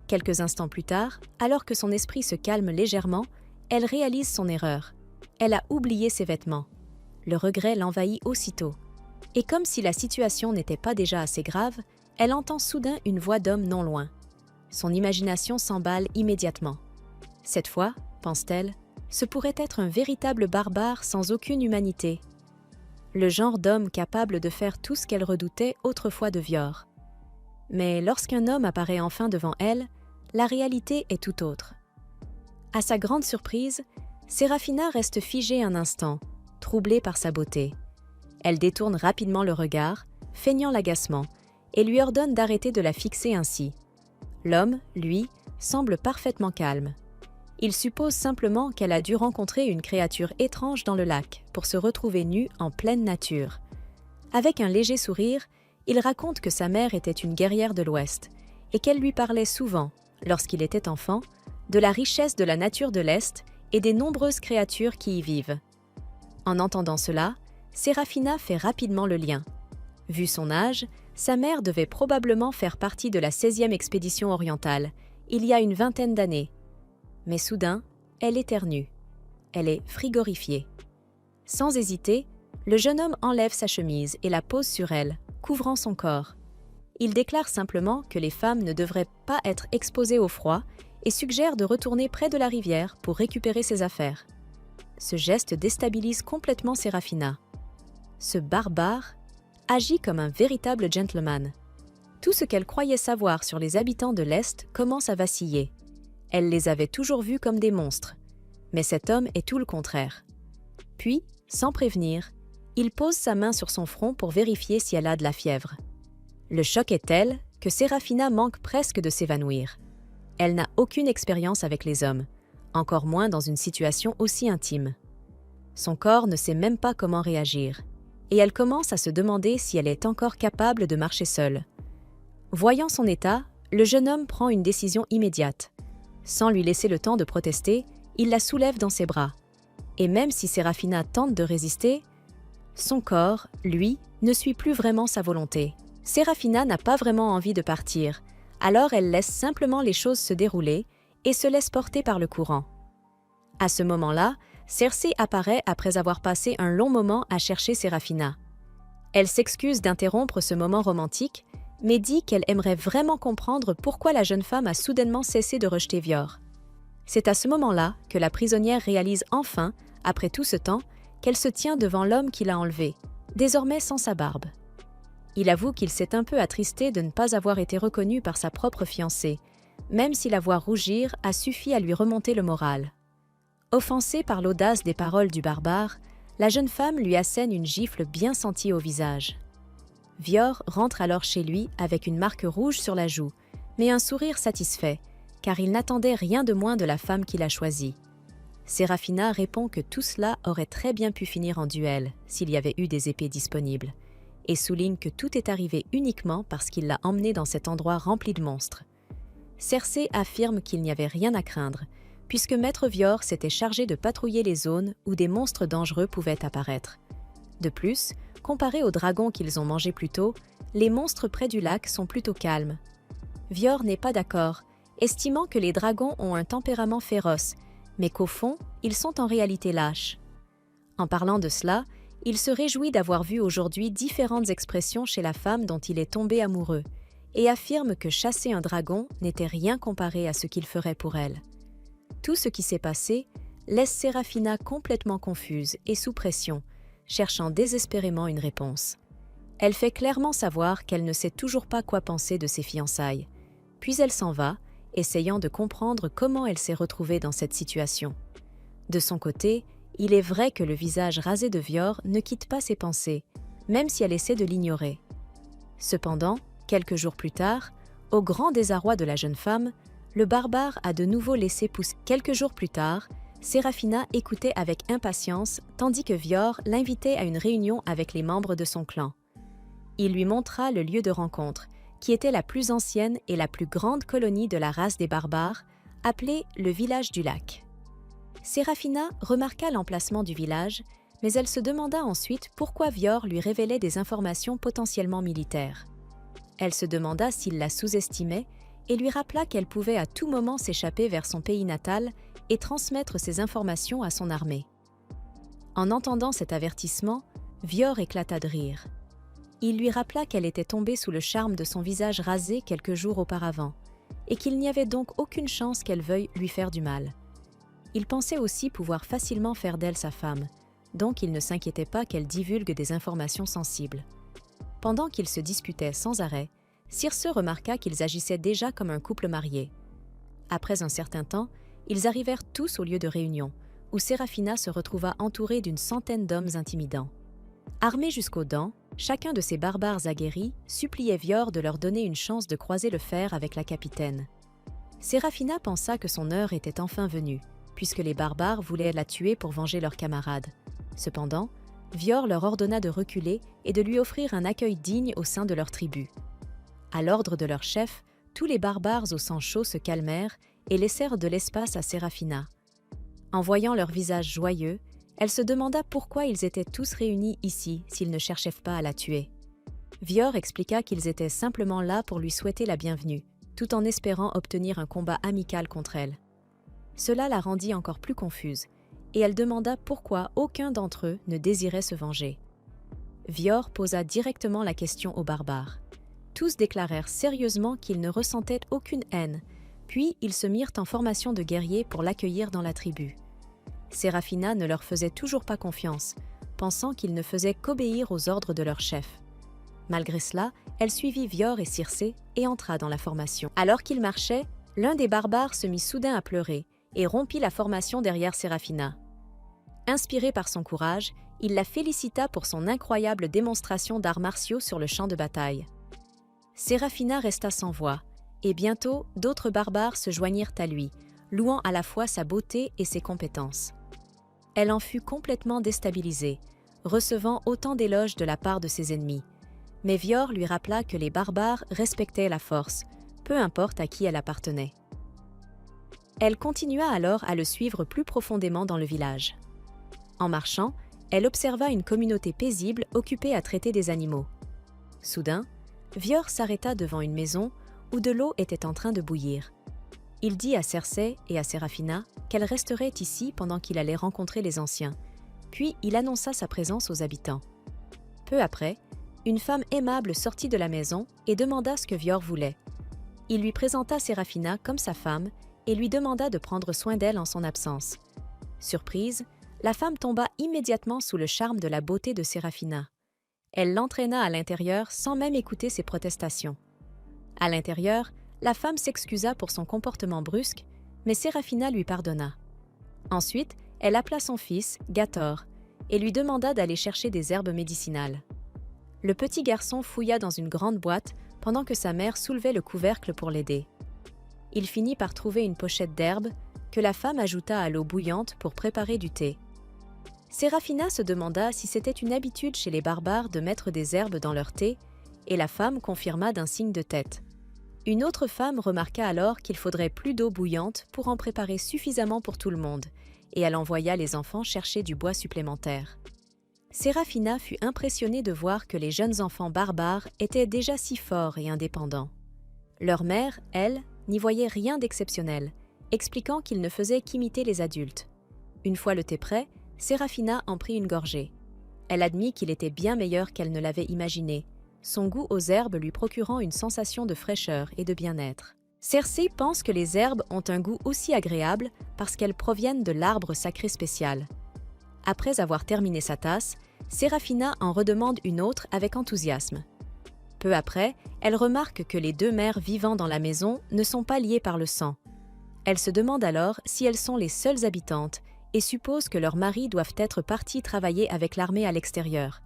Speaker 1: Quelques instants plus tard, alors que son esprit se calme légèrement, elle réalise son erreur. Elle a oublié ses vêtements. Le regret l'envahit aussitôt. Et comme si la situation n'était pas déjà assez grave, elle entend soudain une voix d'homme non loin. Son imagination s'emballe immédiatement. Cette fois, pense-t-elle, ce pourrait être un véritable barbare sans aucune humanité. Le genre d'homme capable de faire tout ce qu'elle redoutait autrefois de Vior. Mais lorsqu'un homme apparaît enfin devant elle, la réalité est tout autre. À sa grande surprise, Séraphina reste figée un instant, troublée par sa beauté. Elle détourne rapidement le regard, feignant l'agacement, et lui ordonne d'arrêter de la fixer ainsi. L'homme, lui, semble parfaitement calme. Il suppose simplement qu'elle a dû rencontrer une créature étrange dans le lac pour se retrouver nue en pleine nature. Avec un léger sourire, il raconte que sa mère était une guerrière de l'Ouest et qu'elle lui parlait souvent, lorsqu'il était enfant, de la richesse de la nature de l'Est et des nombreuses créatures qui y vivent. En entendant cela, Séraphina fait rapidement le lien. Vu son âge, sa mère devait probablement faire partie de la 16e expédition orientale, il y a une vingtaine d'années. Mais soudain, elle éternue. Elle est frigorifiée. Sans hésiter, le jeune homme enlève sa chemise et la pose sur elle, couvrant son corps. Il déclare simplement que les femmes ne devraient pas être exposées au froid et suggère de retourner près de la rivière pour récupérer ses affaires. Ce geste déstabilise complètement Séraphina. Ce barbare agit comme un véritable gentleman. Tout ce qu'elle croyait savoir sur les habitants de l'Est commence à vaciller. Elle les avait toujours vus comme des monstres. Mais cet homme est tout le contraire. Puis, sans prévenir, il pose sa main sur son front pour vérifier si elle a de la fièvre. Le choc est tel que Séraphina manque presque de s'évanouir. Elle n'a aucune expérience avec les hommes, encore moins dans une situation aussi intime. Son corps ne sait même pas comment réagir, et elle commence à se demander si elle est encore capable de marcher seule. Voyant son état, le jeune homme prend une décision immédiate. Sans lui laisser le temps de protester, il la soulève dans ses bras. Et même si Séraphina tente de résister, son corps, lui, ne suit plus vraiment sa volonté. Sérafina n'a pas vraiment envie de partir, alors elle laisse simplement les choses se dérouler et se laisse porter par le courant. À ce moment-là, Cersei apparaît après avoir passé un long moment à chercher Sérafina. Elle s'excuse d'interrompre ce moment romantique, mais dit qu'elle aimerait vraiment comprendre pourquoi la jeune femme a soudainement cessé de rejeter Vior. C'est à ce moment-là que la prisonnière réalise enfin, après tout ce temps, qu'elle se tient devant l'homme qui l'a enlevée, désormais sans sa barbe. Il avoue qu'il s'est un peu attristé de ne pas avoir été reconnu par sa propre fiancée, même si la voir rougir a suffi à lui remonter le moral. Offensée par l'audace des paroles du barbare, la jeune femme lui assène une gifle bien sentie au visage. Vior rentre alors chez lui avec une marque rouge sur la joue, mais un sourire satisfait, car il n'attendait rien de moins de la femme qu'il a choisie. Sérafina répond que tout cela aurait très bien pu finir en duel s'il y avait eu des épées disponibles, et souligne que tout est arrivé uniquement parce qu'il l'a emmenée dans cet endroit rempli de monstres. Cersei affirme qu'il n'y avait rien à craindre, puisque Maître Vior s'était chargé de patrouiller les zones où des monstres dangereux pouvaient apparaître. De plus, comparé aux dragons qu'ils ont mangés plus tôt, les monstres près du lac sont plutôt calmes. Vior n'est pas d'accord, estimant que les dragons ont un tempérament féroce, mais qu'au fond, ils sont en réalité lâches. En parlant de cela, il se réjouit d'avoir vu aujourd'hui différentes expressions chez la femme dont il est tombé amoureux, et affirme que chasser un dragon n'était rien comparé à ce qu'il ferait pour elle. Tout ce qui s'est passé laisse Sérafina complètement confuse et sous pression, cherchant désespérément une réponse. Elle fait clairement savoir qu'elle ne sait toujours pas quoi penser de ses fiançailles, puis elle s'en va, essayant de comprendre comment elle s'est retrouvée dans cette situation. De son côté, il est vrai que le visage rasé de Vior ne quitte pas ses pensées, même si elle essaie de l'ignorer. Cependant, quelques jours plus tard, au grand désarroi de la jeune femme, le barbare a de nouveau laissé pousser. Quelques jours plus tard, Sérafina écoutait avec impatience tandis que Vior l'invitait à une réunion avec les membres de son clan. Il lui montra le lieu de rencontre, qui était la plus ancienne et la plus grande colonie de la race des barbares, appelée le village du lac. Sérafina remarqua l'emplacement du village, mais elle se demanda ensuite pourquoi Vior lui révélait des informations potentiellement militaires. Elle se demanda s'il la sous-estimait et lui rappela qu'elle pouvait à tout moment s'échapper vers son pays natal et transmettre ces informations à son armée. En entendant cet avertissement, Vior éclata de rire. Il lui rappela qu'elle était tombée sous le charme de son visage rasé quelques jours auparavant, et qu'il n'y avait donc aucune chance qu'elle veuille lui faire du mal. Il pensait aussi pouvoir facilement faire d'elle sa femme, donc il ne s'inquiétait pas qu'elle divulgue des informations sensibles. Pendant qu'ils se disputaient sans arrêt, Circe remarqua qu'ils agissaient déjà comme un couple marié. Après un certain temps, ils arrivèrent tous au lieu de réunion, où Sérafina se retrouva entourée d'une centaine d'hommes intimidants. Armés jusqu'aux dents, chacun de ces barbares aguerris suppliait Vior de leur donner une chance de croiser le fer avec la capitaine. Sérafina pensa que son heure était enfin venue, puisque les barbares voulaient la tuer pour venger leurs camarades. Cependant, Vior leur ordonna de reculer et de lui offrir un accueil digne au sein de leur tribu. À l'ordre de leur chef, tous les barbares au sang chaud se calmèrent et laissèrent de l'espace à Sérafina. En voyant leur visage joyeux, elle se demanda pourquoi ils étaient tous réunis ici s'ils ne cherchaient pas à la tuer. Vior expliqua qu'ils étaient simplement là pour lui souhaiter la bienvenue, tout en espérant obtenir un combat amical contre elle. Cela la rendit encore plus confuse, et elle demanda pourquoi aucun d'entre eux ne désirait se venger. Vior posa directement la question aux barbares. Tous déclarèrent sérieusement qu'ils ne ressentaient aucune haine, puis ils se mirent en formation de guerriers pour l'accueillir dans la tribu. Sérafina ne leur faisait toujours pas confiance, pensant qu'ils ne faisaient qu'obéir aux ordres de leur chef. Malgré cela, elle suivit Vior et Circé et entra dans la formation. Alors qu'ils marchaient, l'un des barbares se mit soudain à pleurer et rompit la formation derrière Sérafina. Inspiré par son courage, il la félicita pour son incroyable démonstration d'arts martiaux sur le champ de bataille. Sérafina resta sans voix, et bientôt d'autres barbares se joignirent à lui, louant à la fois sa beauté et ses compétences. Elle en fut complètement déstabilisée, recevant autant d'éloges de la part de ses ennemis. Mais Vior lui rappela que les barbares respectaient la force, peu importe à qui elle appartenait. Elle continua alors à le suivre plus profondément dans le village. En marchant, elle observa une communauté paisible occupée à traiter des animaux. Soudain, Vior s'arrêta devant une maison où de l'eau était en train de bouillir. Il dit à Cersei et à Séraphina qu'elle resterait ici pendant qu'il allait rencontrer les anciens, puis il annonça sa présence aux habitants. Peu après, une femme aimable sortit de la maison et demanda ce que Vior voulait. Il lui présenta Séraphina comme sa femme et lui demanda de prendre soin d'elle en son absence. Surprise, la femme tomba immédiatement sous le charme de la beauté de Séraphina. Elle l'entraîna à l'intérieur sans même écouter ses protestations. À l'intérieur, la femme s'excusa pour son comportement brusque, mais Séraphina lui pardonna. Ensuite, elle appela son fils, Gator, et lui demanda d'aller chercher des herbes médicinales. Le petit garçon fouilla dans une grande boîte pendant que sa mère soulevait le couvercle pour l'aider. Il finit par trouver une pochette d'herbes que la femme ajouta à l'eau bouillante pour préparer du thé. Séraphina se demanda si c'était une habitude chez les barbares de mettre des herbes dans leur thé, et la femme confirma d'un signe de tête. Une autre femme remarqua alors qu'il faudrait plus d'eau bouillante pour en préparer suffisamment pour tout le monde, et elle envoya les enfants chercher du bois supplémentaire. Séraphina fut impressionnée de voir que les jeunes enfants barbares étaient déjà si forts et indépendants. Leur mère, elle, n'y voyait rien d'exceptionnel, expliquant qu'ils ne faisaient qu'imiter les adultes. Une fois le thé prêt, Séraphina en prit une gorgée. Elle admit qu'il était bien meilleur qu'elle ne l'avait imaginé, son goût aux herbes lui procurant une sensation de fraîcheur et de bien-être. Cersei pense que les herbes ont un goût aussi agréable parce qu'elles proviennent de l'arbre sacré spécial. Après avoir terminé sa tasse, Séraphina en redemande une autre avec enthousiasme. Peu après, elle remarque que les deux mères vivant dans la maison ne sont pas liées par le sang. Elle se demande alors si elles sont les seules habitantes et suppose que leurs maris doivent être partis travailler avec l'armée à l'extérieur.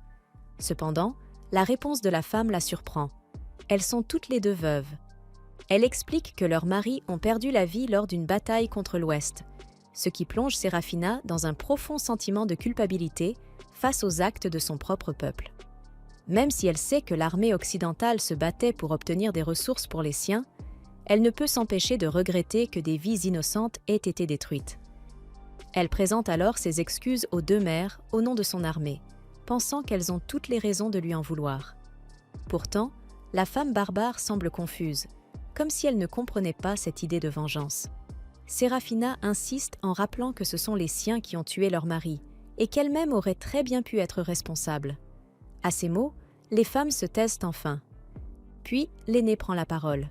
Speaker 1: Cependant, la réponse de la femme la surprend. Elles sont toutes les deux veuves. Elle explique que leurs maris ont perdu la vie lors d'une bataille contre l'Ouest, ce qui plonge Séraphina dans un profond sentiment de culpabilité face aux actes de son propre peuple. Même si elle sait que l'armée occidentale se battait pour obtenir des ressources pour les siens, elle ne peut s'empêcher de regretter que des vies innocentes aient été détruites. Elle présente alors ses excuses aux deux mères au nom de son armée, pensant qu'elles ont toutes les raisons de lui en vouloir. Pourtant, la femme barbare semble confuse, comme si elle ne comprenait pas cette idée de vengeance. Séraphina insiste en rappelant que ce sont les siens qui ont tué leur mari et qu'elle-même aurait très bien pu être responsable. À ces mots, les femmes se taisent enfin. Puis, l'aînée prend la parole.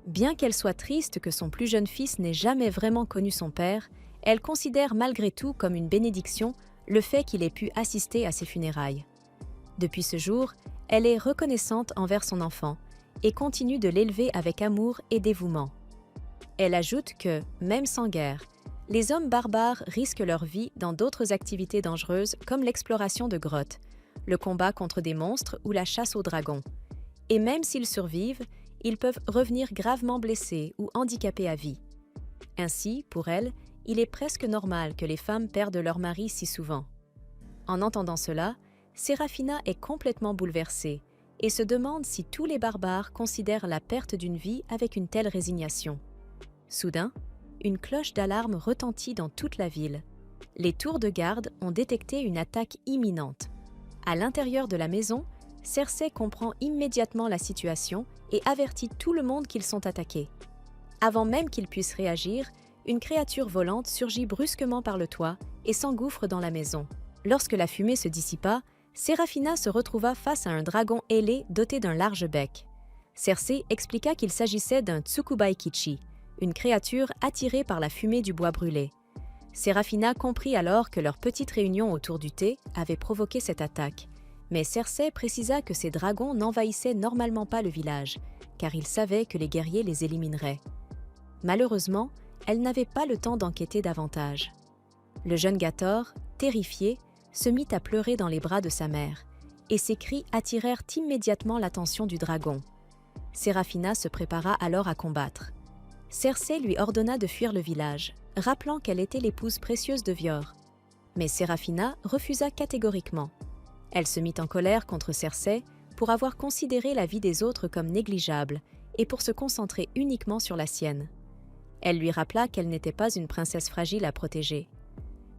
Speaker 1: Bien qu'elle soit triste que son plus jeune fils n'ait jamais vraiment connu son père, elle considère malgré tout comme une bénédiction le fait qu'il ait pu assister à ses funérailles. Depuis ce jour, elle est reconnaissante envers son enfant et continue de l'élever avec amour et dévouement. Elle ajoute que, même sans guerre, les hommes barbares risquent leur vie dans d'autres activités dangereuses comme l'exploration de grottes, le combat contre des monstres ou la chasse aux dragons. Et même s'ils survivent, ils peuvent revenir gravement blessés ou handicapés à vie. Ainsi, pour elle, il est presque normal que les femmes perdent leur mari si souvent. En entendant cela, Séraphina est complètement bouleversée et se demande si tous les barbares considèrent la perte d'une vie avec une telle résignation. Soudain, une cloche d'alarme retentit dans toute la ville. Les tours de garde ont détecté une attaque imminente. À l'intérieur de la maison, Cersei comprend immédiatement la situation et avertit tout le monde qu'ils sont attaqués. Avant même qu'ils puissent réagir, une créature volante surgit brusquement par le toit et s'engouffre dans la maison. Lorsque la fumée se dissipa, Séraphina se retrouva face à un dragon ailé doté d'un large bec. Cersei expliqua qu'il s'agissait d'un Tsukubaikichi, une créature attirée par la fumée du bois brûlé. Séraphina comprit alors que leur petite réunion autour du thé avait provoqué cette attaque, mais Cersei précisa que ces dragons n'envahissaient normalement pas le village, car ils savaient que les guerriers les élimineraient. Malheureusement, elle n'avait pas le temps d'enquêter davantage. Le jeune Gator, terrifié, se mit à pleurer dans les bras de sa mère, et ses cris attirèrent immédiatement l'attention du dragon. Séraphina se prépara alors à combattre. Cersei lui ordonna de fuir le village, rappelant qu'elle était l'épouse précieuse de Vior. Mais Séraphina refusa catégoriquement. Elle se mit en colère contre Cersei pour avoir considéré la vie des autres comme négligeable et pour se concentrer uniquement sur la sienne. Elle lui rappela qu'elle n'était pas une princesse fragile à protéger.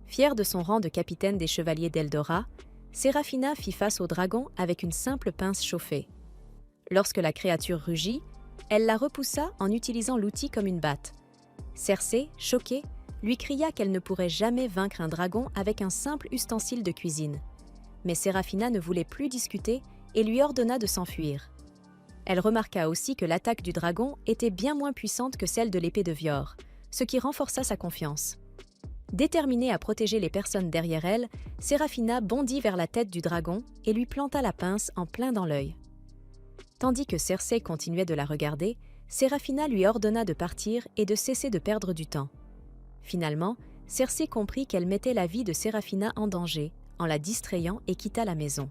Speaker 1: Fière de son rang de capitaine des chevaliers d'Eldora, Séraphina fit face au dragon avec une simple pince chauffée. Lorsque la créature rugit, elle la repoussa en utilisant l'outil comme une batte. Cersei, choquée, lui cria qu'elle ne pourrait jamais vaincre un dragon avec un simple ustensile de cuisine. Mais Séraphina ne voulait plus discuter et lui ordonna de s'enfuir. Elle remarqua aussi que l'attaque du dragon était bien moins puissante que celle de l'épée de Vior, ce qui renforça sa confiance. Déterminée à protéger les personnes derrière elle, Séraphina bondit vers la tête du dragon et lui planta la pince en plein dans l'œil. Tandis que Cersei continuait de la regarder, Séraphina lui ordonna de partir et de cesser de perdre du temps. Finalement, Cersei comprit qu'elle mettait la vie de Séraphina en danger en la distrayant et quitta la maison.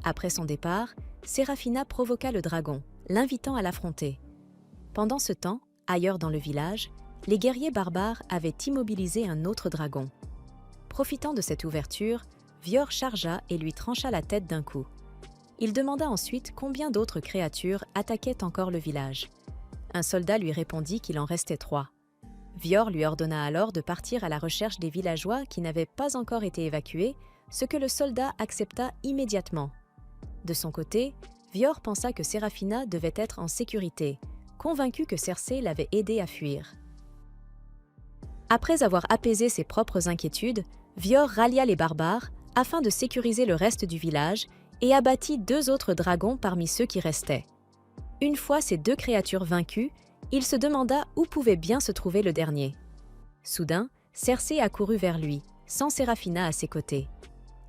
Speaker 1: Après son départ, Séraphina provoqua le dragon, l'invitant à l'affronter. Pendant ce temps, ailleurs dans le village, les guerriers barbares avaient immobilisé un autre dragon. Profitant de cette ouverture, Vior chargea et lui trancha la tête d'un coup. Il demanda ensuite combien d'autres créatures attaquaient encore le village. Un soldat lui répondit qu'il en restait 3. Vior lui ordonna alors de partir à la recherche des villageois qui n'avaient pas encore été évacués, ce que le soldat accepta immédiatement. De son côté, Vior pensa que Séraphina devait être en sécurité, convaincu que Cersei l'avait aidé à fuir. Après avoir apaisé ses propres inquiétudes, Vior rallia les barbares afin de sécuriser le reste du village et abattit 2 autres dragons parmi ceux qui restaient. Une fois ces 2 créatures vaincues, il se demanda où pouvait bien se trouver le dernier. Soudain, Cersei accourut vers lui, sans Séraphina à ses côtés.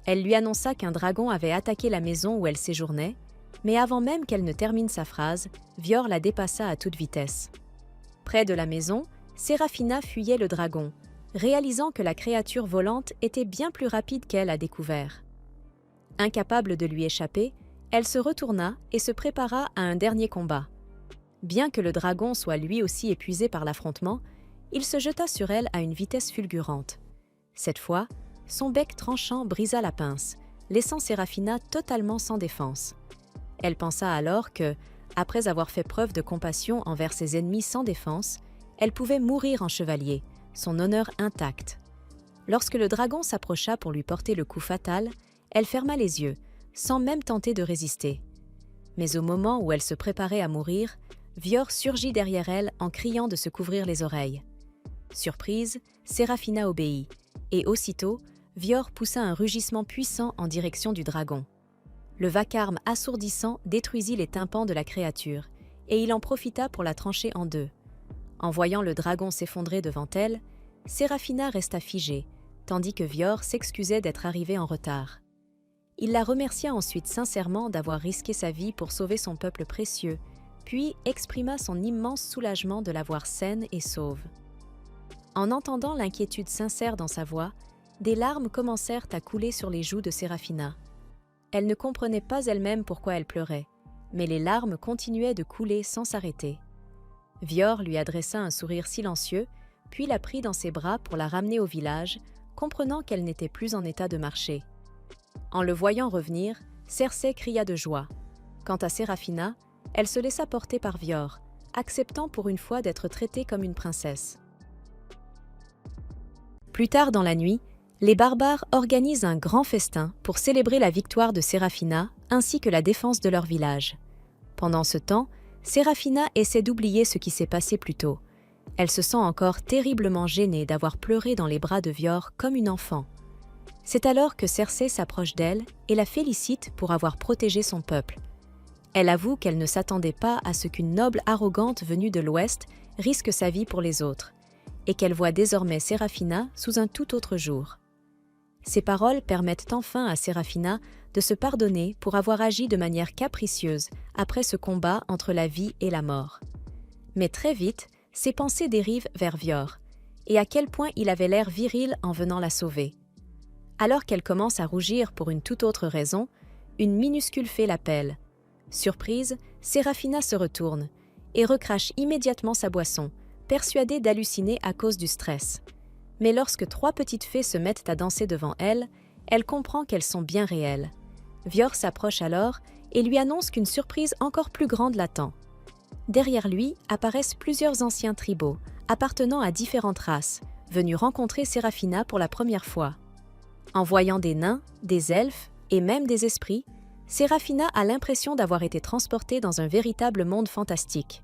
Speaker 1: Elle lui annonça qu'un dragon avait attaqué la maison où elle séjournait, mais avant même qu'elle ne termine sa phrase, Vior la dépassa à toute vitesse. Près de la maison, Séraphina fuyait le dragon, réalisant que la créature volante était bien plus rapide qu'elle à découvert. Incapable de lui échapper, elle se retourna et se prépara à un dernier combat. Bien que le dragon soit lui aussi épuisé par l'affrontement, il se jeta sur elle à une vitesse fulgurante. Cette fois, son bec tranchant brisa la pince, laissant Séraphina totalement sans défense. Elle pensa alors que, après avoir fait preuve de compassion envers ses ennemis sans défense, elle pouvait mourir en chevalier, son honneur intact. Lorsque le dragon s'approcha pour lui porter le coup fatal, elle ferma les yeux, sans même tenter de résister. Mais au moment où elle se préparait à mourir, Vior surgit derrière elle en criant de se couvrir les oreilles. Surprise, Séraphina obéit, et aussitôt, Vior poussa un rugissement puissant en direction du dragon. Le vacarme assourdissant détruisit les tympans de la créature, et il en profita pour la trancher en 2. En voyant le dragon s'effondrer devant elle, Séraphina resta figée, tandis que Vior s'excusait d'être arrivé en retard. Il la remercia ensuite sincèrement d'avoir risqué sa vie pour sauver son peuple précieux, puis exprima son immense soulagement de la voir saine et sauve. En entendant l'inquiétude sincère dans sa voix, des larmes commencèrent à couler sur les joues de Séraphina. Elle ne comprenait pas elle-même pourquoi elle pleurait, mais les larmes continuaient de couler sans s'arrêter. Vior lui adressa un sourire silencieux, puis la prit dans ses bras pour la ramener au village, comprenant qu'elle n'était plus en état de marcher. En le voyant revenir, Cersei cria de joie. Quant à Séraphina, elle se laissa porter par Vior, acceptant pour une fois d'être traitée comme une princesse. Plus tard dans la nuit, les barbares organisent un grand festin pour célébrer la victoire de Séraphina ainsi que la défense de leur village. Pendant ce temps, Séraphina essaie d'oublier ce qui s'est passé plus tôt. Elle se sent encore terriblement gênée d'avoir pleuré dans les bras de Vior comme une enfant. C'est alors que Cersei s'approche d'elle et la félicite pour avoir protégé son peuple. Elle avoue qu'elle ne s'attendait pas à ce qu'une noble arrogante venue de l'Ouest risque sa vie pour les autres, et qu'elle voit désormais Séraphina sous un tout autre jour. Ces paroles permettent enfin à Séraphina de se pardonner pour avoir agi de manière capricieuse après ce combat entre la vie et la mort. Mais très vite, ses pensées dérivent vers Vior, et à quel point il avait l'air viril en venant la sauver. Alors qu'elle commence à rougir pour une toute autre raison, une minuscule fée l'appelle. Surprise, Séraphina se retourne et recrache immédiatement sa boisson, persuadée d'halluciner à cause du stress. Mais lorsque 3 petites fées se mettent à danser devant elle, elle comprend qu'elles sont bien réelles. Vior s'approche alors et lui annonce qu'une surprise encore plus grande l'attend. Derrière lui apparaissent plusieurs anciens tribaux, appartenant à différentes races, venus rencontrer Séraphina pour la première fois. En voyant des nains, des elfes et même des esprits, Serafina a l'impression d'avoir été transportée dans un véritable monde fantastique.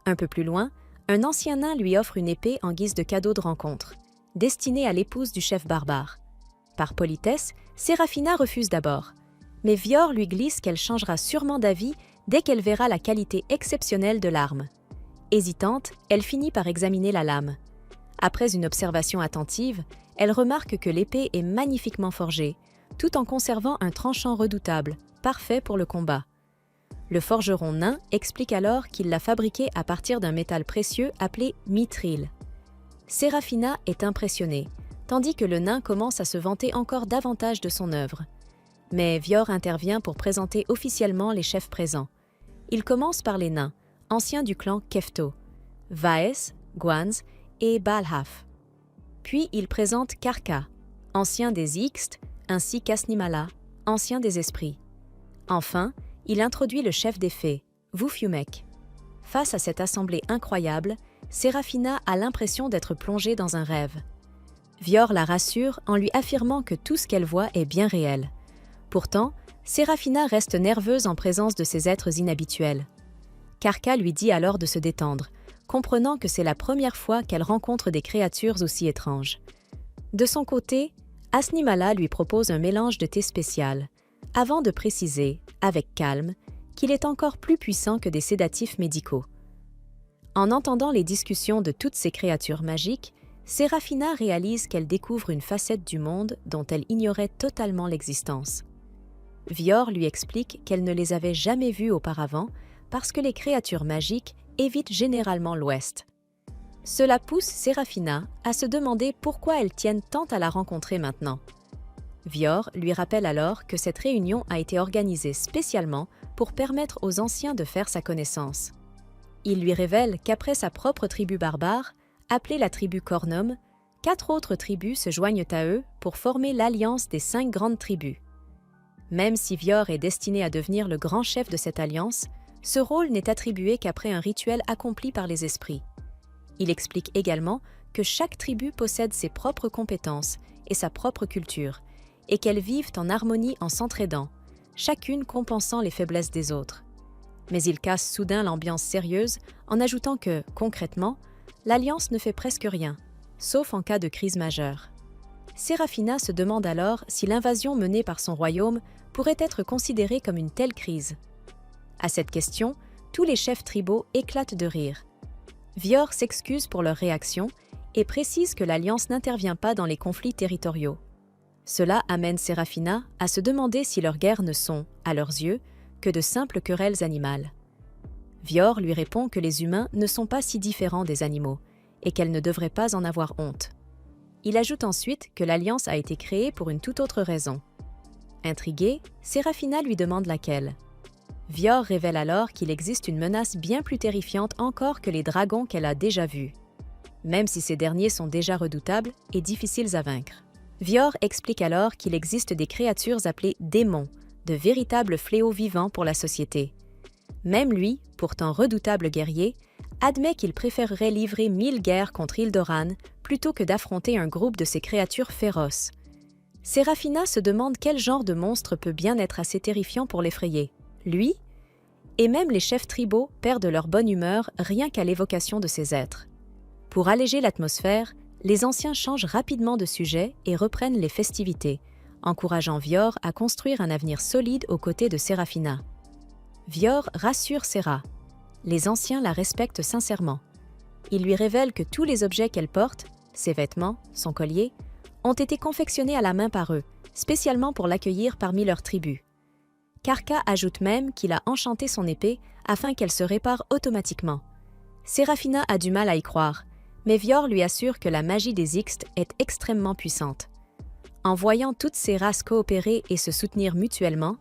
Speaker 1: Un peu plus loin, un ancien nain lui offre une épée en guise de cadeau de rencontre, destinée à l'épouse du chef barbare. Par politesse, Serafina refuse d'abord, mais Vior lui glisse qu'elle changera sûrement d'avis dès qu'elle verra la qualité exceptionnelle de l'arme. Hésitante, elle finit par examiner la lame. Après une observation attentive, elle remarque que l'épée est magnifiquement forgée, tout en conservant un tranchant redoutable, parfait pour le combat. Le forgeron nain explique alors qu'il l'a fabriquée à partir d'un métal précieux appelé mithril. Serafina est impressionnée, tandis que le nain commence à se vanter encore davantage de son œuvre. Mais Vior intervient pour présenter officiellement les chefs présents. Il commence par les nains, anciens du clan Kefto, Vaes, Gwanz et Balhaf. Puis il présente Karka, ancien des Ixtes, ainsi qu'Asnimala, ancien des esprits. Enfin, il introduit le chef des fées, Vufumek. Face à cette assemblée incroyable, Serafina a l'impression d'être plongée dans un rêve. Vior la rassure en lui affirmant que tout ce qu'elle voit est bien réel. Pourtant, Serafina reste nerveuse en présence de ces êtres inhabituels. Karka lui dit alors de se détendre, comprenant que c'est la première fois qu'elle rencontre des créatures aussi étranges. De son côté, Asnimala lui propose un mélange de thé spécial, avant de préciser, avec calme, qu'il est encore plus puissant que des sédatifs médicaux. En entendant les discussions de toutes ces créatures magiques, Serafina réalise qu'elle découvre une facette du monde dont elle ignorait totalement l'existence. Vior lui explique qu'elle ne les avait jamais vues auparavant parce que les créatures magiques évitent généralement l'Ouest. Cela pousse Serafina à se demander pourquoi elles tiennent tant à la rencontrer maintenant. Vior lui rappelle alors que cette réunion a été organisée spécialement pour permettre aux anciens de faire sa connaissance. Il lui révèle qu'après sa propre tribu barbare, appelée la tribu Cornum, 4 autres tribus se joignent à eux pour former l'alliance des 5 grandes tribus. Même si Vior est destiné à devenir le grand chef de cette alliance, ce rôle n'est attribué qu'après un rituel accompli par les esprits. Il explique également que chaque tribu possède ses propres compétences et sa propre culture, et qu'elles vivent en harmonie en s'entraidant, chacune compensant les faiblesses des autres. Mais il casse soudain l'ambiance sérieuse en ajoutant que, concrètement, l'Alliance ne fait presque rien, sauf en cas de crise majeure. Serafina se demande alors si l'invasion menée par son royaume pourrait être considérée comme une telle crise. À cette question, tous les chefs tribaux éclatent de rire. Vior s'excuse pour leur réaction et précise que l'Alliance n'intervient pas dans les conflits territoriaux. Cela amène Serafina à se demander si leurs guerres ne sont, à leurs yeux, que de simples querelles animales. Vior lui répond que les humains ne sont pas si différents des animaux et qu'elle ne devrait pas en avoir honte. Il ajoute ensuite que l'Alliance a été créée pour une toute autre raison. Intriguée, Serafina lui demande laquelle. Vior révèle alors qu'il existe une menace bien plus terrifiante encore que les dragons qu'elle a déjà vus, même si ces derniers sont déjà redoutables et difficiles à vaincre. Vior explique alors qu'il existe des créatures appelées démons, de véritables fléaux vivants pour la société. Même lui, pourtant redoutable guerrier, admet qu'il préférerait livrer 1000 guerres contre Hildoran plutôt que d'affronter un groupe de ces créatures féroces. Serafina se demande quel genre de monstre peut bien être assez terrifiant pour l'effrayer. Lui? Et même les chefs tribaux perdent leur bonne humeur rien qu'à l'évocation de ces êtres. Pour alléger l'atmosphère, les anciens changent rapidement de sujet et reprennent les festivités, encourageant Vior à construire un avenir solide aux côtés de Serafina. Vior rassure Sera. Les anciens la respectent sincèrement. Il lui révèle que tous les objets qu'elle porte, ses vêtements, son collier, ont été confectionnés à la main par eux, spécialement pour l'accueillir parmi leurs tribus. Karka ajoute même qu'il a enchanté son épée afin qu'elle se répare automatiquement. Serafina a du mal à y croire, mais Vior lui assure que la magie des Ixtes est extrêmement puissante. En voyant toutes ces races coopérer et se soutenir mutuellement,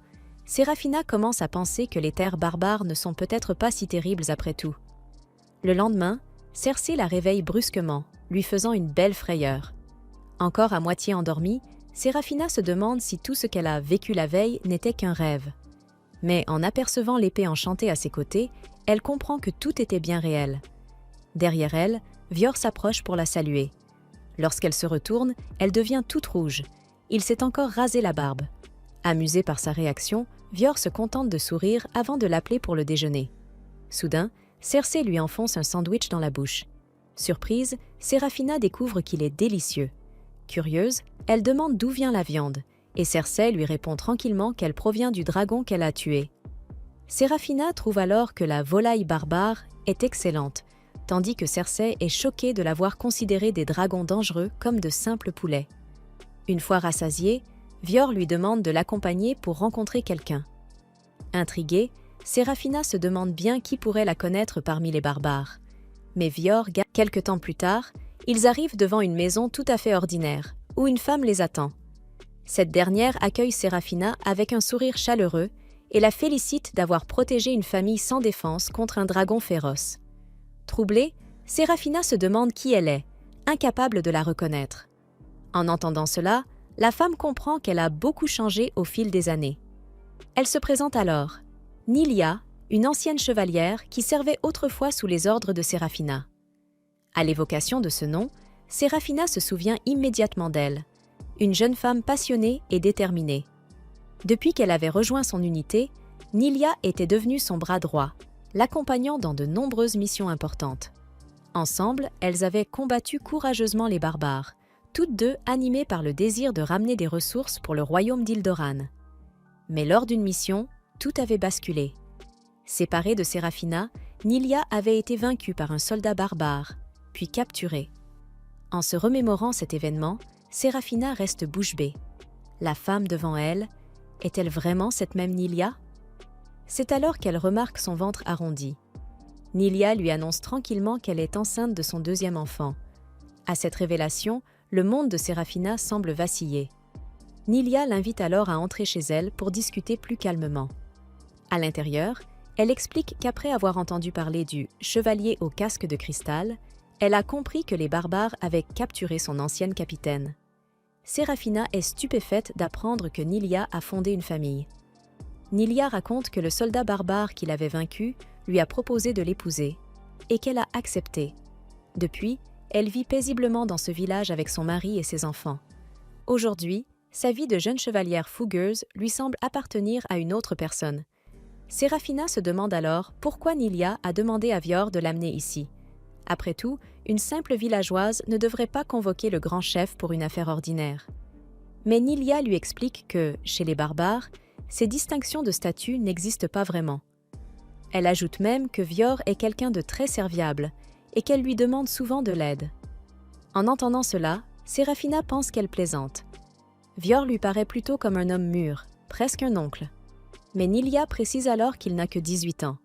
Speaker 1: Serafina commence à penser que les terres barbares ne sont peut-être pas si terribles après tout. Le lendemain, Cersei la réveille brusquement, lui faisant une belle frayeur. Encore à moitié endormie, Serafina se demande si tout ce qu'elle a vécu la veille n'était qu'un rêve. Mais en apercevant l'épée enchantée à ses côtés, elle comprend que tout était bien réel. Derrière elle, Vior s'approche pour la saluer. Lorsqu'elle se retourne, elle devient toute rouge. Il s'est encore rasé la barbe. Amusé par sa réaction, Vior se contente de sourire avant de l'appeler pour le déjeuner. Soudain, Cersei lui enfonce un sandwich dans la bouche. Surprise, Séraphina découvre qu'il est délicieux. Curieuse, elle demande d'où vient la viande, et Cersei lui répond tranquillement qu'elle provient du dragon qu'elle a tué. Séraphina trouve alors que la volaille barbare est excellente, tandis que Cersei est choquée de l'avoir considéré des dragons dangereux comme de simples poulets. Une fois rassasiée, Vior lui demande de l'accompagner pour rencontrer quelqu'un. Intriguée, Séraphina se demande bien qui pourrait la connaître parmi les barbares. Mais Vior, quelque temps plus tard, ils arrivent devant une maison tout à fait ordinaire, où une femme les attend. Cette dernière accueille Séraphina avec un sourire chaleureux et la félicite d'avoir protégé une famille sans défense contre un dragon féroce. Troublée, Séraphina se demande qui elle est, incapable de la reconnaître. En entendant cela, la femme comprend qu'elle a beaucoup changé au fil des années. Elle se présente alors, Nilia, une ancienne chevalière qui servait autrefois sous les ordres de Séraphina. À l'évocation de ce nom, Séraphina se souvient immédiatement d'elle, une jeune femme passionnée et déterminée. Depuis qu'elle avait rejoint son unité, Nilia était devenue son bras droit, l'accompagnant dans de nombreuses missions importantes. Ensemble, elles avaient combattu courageusement les barbares, toutes deux animées par le désir de ramener des ressources pour le royaume d'Ildoran. Mais lors d'une mission, tout avait basculé. Séparée de Séraphina, Nilia avait été vaincue par un soldat barbare, puis capturée. En se remémorant cet événement, Séraphina reste bouche bée. La femme devant elle, est-elle vraiment cette même Nilia? C'est alors qu'elle remarque son ventre arrondi. Nilia lui annonce tranquillement qu'elle est enceinte de son deuxième enfant. À cette révélation, le monde de Séraphina semble vaciller. Nilia l'invite alors à entrer chez elle pour discuter plus calmement. À l'intérieur, elle explique qu'après avoir entendu parler du « chevalier au casque de cristal », elle a compris que les barbares avaient capturé son ancienne capitaine. Séraphina est stupéfaite d'apprendre que Nilia a fondé une famille. Nilia raconte que le soldat barbare qui l'avait vaincue lui a proposé de l'épouser, et qu'elle a accepté. Depuis, elle vit paisiblement dans ce village avec son mari et ses enfants. Aujourd'hui, sa vie de jeune chevalière fougueuse lui semble appartenir à une autre personne. Séraphina se demande alors pourquoi Nilia a demandé à Vior de l'amener ici. Après tout, une simple villageoise ne devrait pas convoquer le grand chef pour une affaire ordinaire. Mais Nilia lui explique que, chez les barbares, ces distinctions de statut n'existent pas vraiment. Elle ajoute même que Vior est quelqu'un de très serviable et qu'elle lui demande souvent de l'aide. En entendant cela, Séraphina pense qu'elle plaisante. Vior lui paraît plutôt comme un homme mûr, presque un oncle. Mais Nilia précise alors qu'il n'a que 18 ans.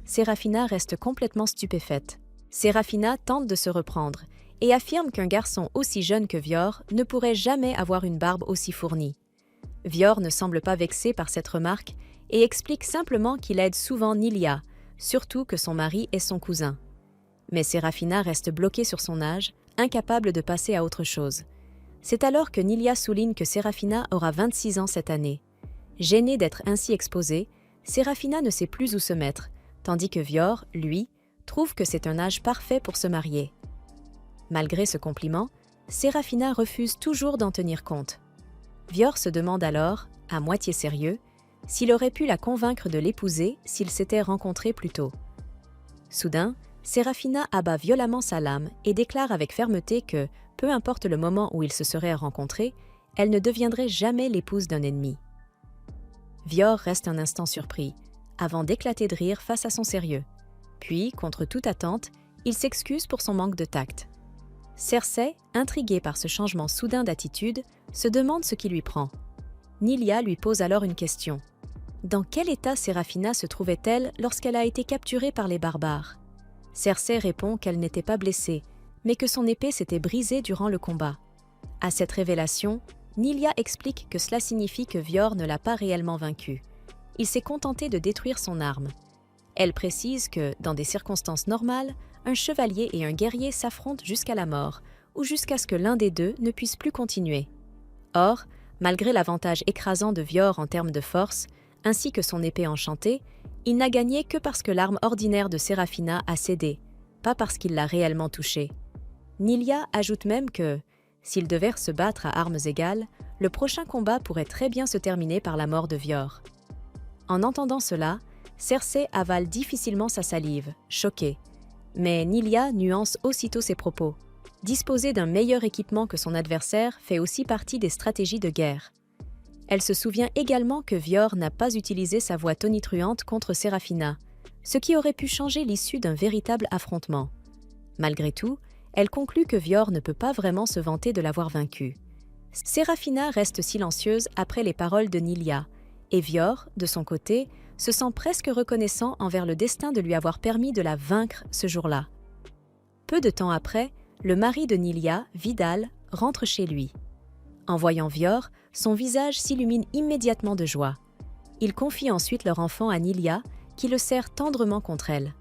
Speaker 1: Séraphina reste complètement stupéfaite. Séraphina tente de se reprendre et affirme qu'un garçon aussi jeune que Vior ne pourrait jamais avoir une barbe aussi fournie. Vior ne semble pas vexé par cette remarque et explique simplement qu'il aide souvent Nilia, surtout que son mari est son cousin. Mais Séraphina reste bloquée sur son âge, incapable de passer à autre chose. C'est alors que Nilia souligne que Séraphina aura 26 ans cette année. Gênée d'être ainsi exposée, Séraphina ne sait plus où se mettre, tandis que Vior, lui, trouve que c'est un âge parfait pour se marier. Malgré ce compliment, Séraphina refuse toujours d'en tenir compte. Vior se demande alors, à moitié sérieux, s'il aurait pu la convaincre de l'épouser s'ils s'étaient rencontrés plus tôt. Soudain, Séraphina abat violemment sa lame et déclare avec fermeté que, peu importe le moment où ils se seraient rencontrés, elle ne deviendrait jamais l'épouse d'un ennemi. Vior reste un instant surpris, avant d'éclater de rire face à son sérieux. Puis, contre toute attente, il s'excuse pour son manque de tact. Cersei, intriguée par ce changement soudain d'attitude, se demande ce qui lui prend. Nilia lui pose alors une question. Dans quel état Séraphina se trouvait-elle lorsqu'elle a été capturée par les barbares? Cersei répond qu'elle n'était pas blessée, mais que son épée s'était brisée durant le combat. À cette révélation, Nilia explique que cela signifie que Vior ne l'a pas réellement vaincue. Il s'est contenté de détruire son arme. Elle précise que, dans des circonstances normales, un chevalier et un guerrier s'affrontent jusqu'à la mort, ou jusqu'à ce que l'un des deux ne puisse plus continuer. Or, malgré l'avantage écrasant de Vior en termes de force, ainsi que son épée enchantée, il n'a gagné que parce que l'arme ordinaire de Séraphina a cédé, pas parce qu'il l'a réellement touchée. Nilia ajoute même que, s'ils devaient se battre à armes égales, le prochain combat pourrait très bien se terminer par la mort de Vior. En entendant cela, Cersei avale difficilement sa salive, choquée. Mais Nylia nuance aussitôt ses propos. Disposer d'un meilleur équipement que son adversaire fait aussi partie des stratégies de guerre. Elle se souvient également que Vior n'a pas utilisé sa voix tonitruante contre Séraphina, ce qui aurait pu changer l'issue d'un véritable affrontement. Malgré tout, elle conclut que Vior ne peut pas vraiment se vanter de l'avoir vaincue. Séraphina reste silencieuse après les paroles de Nylia, et Vior, de son côté, se sent presque reconnaissant envers le destin de lui avoir permis de la vaincre ce jour-là. Peu de temps après, le mari de Nylia, Vidal, rentre chez lui. En voyant Vior, son visage s'illumine immédiatement de joie. Il confie ensuite leur enfant à Nylia, qui le serre tendrement contre elle.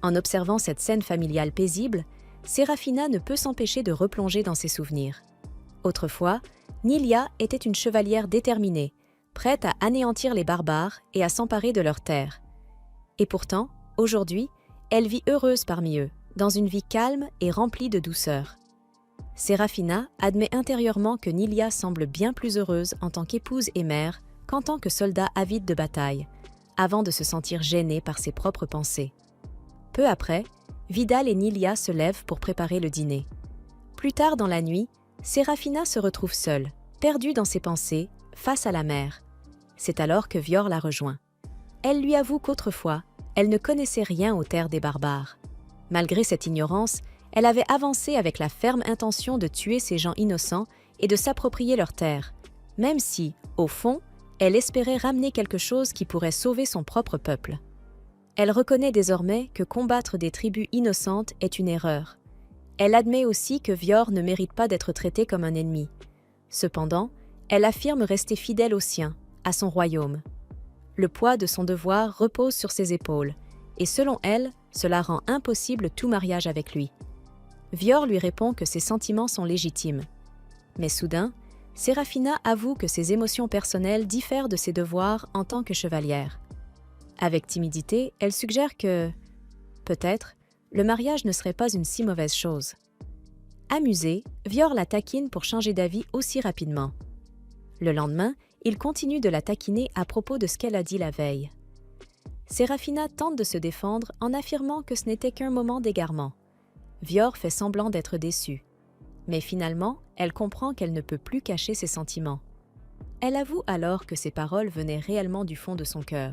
Speaker 1: En observant cette scène familiale paisible, Séraphina ne peut s'empêcher de replonger dans ses souvenirs. Autrefois, Nylia était une chevalière déterminée, prête à anéantir les barbares et à s'emparer de leurs terres. Et pourtant, aujourd'hui, elle vit heureuse parmi eux, dans une vie calme et remplie de douceur. Séraphina admet intérieurement que Nylia semble bien plus heureuse en tant qu'épouse et mère qu'en tant que soldat avide de bataille, avant de se sentir gênée par ses propres pensées. Peu après, Vidal et Nylia se lèvent pour préparer le dîner. Plus tard dans la nuit, Séraphina se retrouve seule, perdue dans ses pensées, face à la mer. C'est alors que Vior la rejoint. Elle lui avoue qu'autrefois, elle ne connaissait rien aux terres des barbares. Malgré cette ignorance, elle avait avancé avec la ferme intention de tuer ces gens innocents et de s'approprier leurs terres, même si, au fond, elle espérait ramener quelque chose qui pourrait sauver son propre peuple. Elle reconnaît désormais que combattre des tribus innocentes est une erreur. Elle admet aussi que Vior ne mérite pas d'être traité comme un ennemi. Cependant, elle affirme rester fidèle au sien, à son royaume. Le poids de son devoir repose sur ses épaules, et selon elle, cela rend impossible tout mariage avec lui. Vior lui répond que ses sentiments sont légitimes. Mais soudain, Séraphina avoue que ses émotions personnelles diffèrent de ses devoirs en tant que chevalière. Avec timidité, elle suggère que, peut-être, le mariage ne serait pas une si mauvaise chose. Amusé, Vior la taquine pour changer d'avis aussi rapidement. Le lendemain, il continue de la taquiner à propos de ce qu'elle a dit la veille. Séraphina tente de se défendre en affirmant que ce n'était qu'un moment d'égarement. Vior fait semblant d'être déçue. Mais finalement, elle comprend qu'elle ne peut plus cacher ses sentiments. Elle avoue alors que ses paroles venaient réellement du fond de son cœur.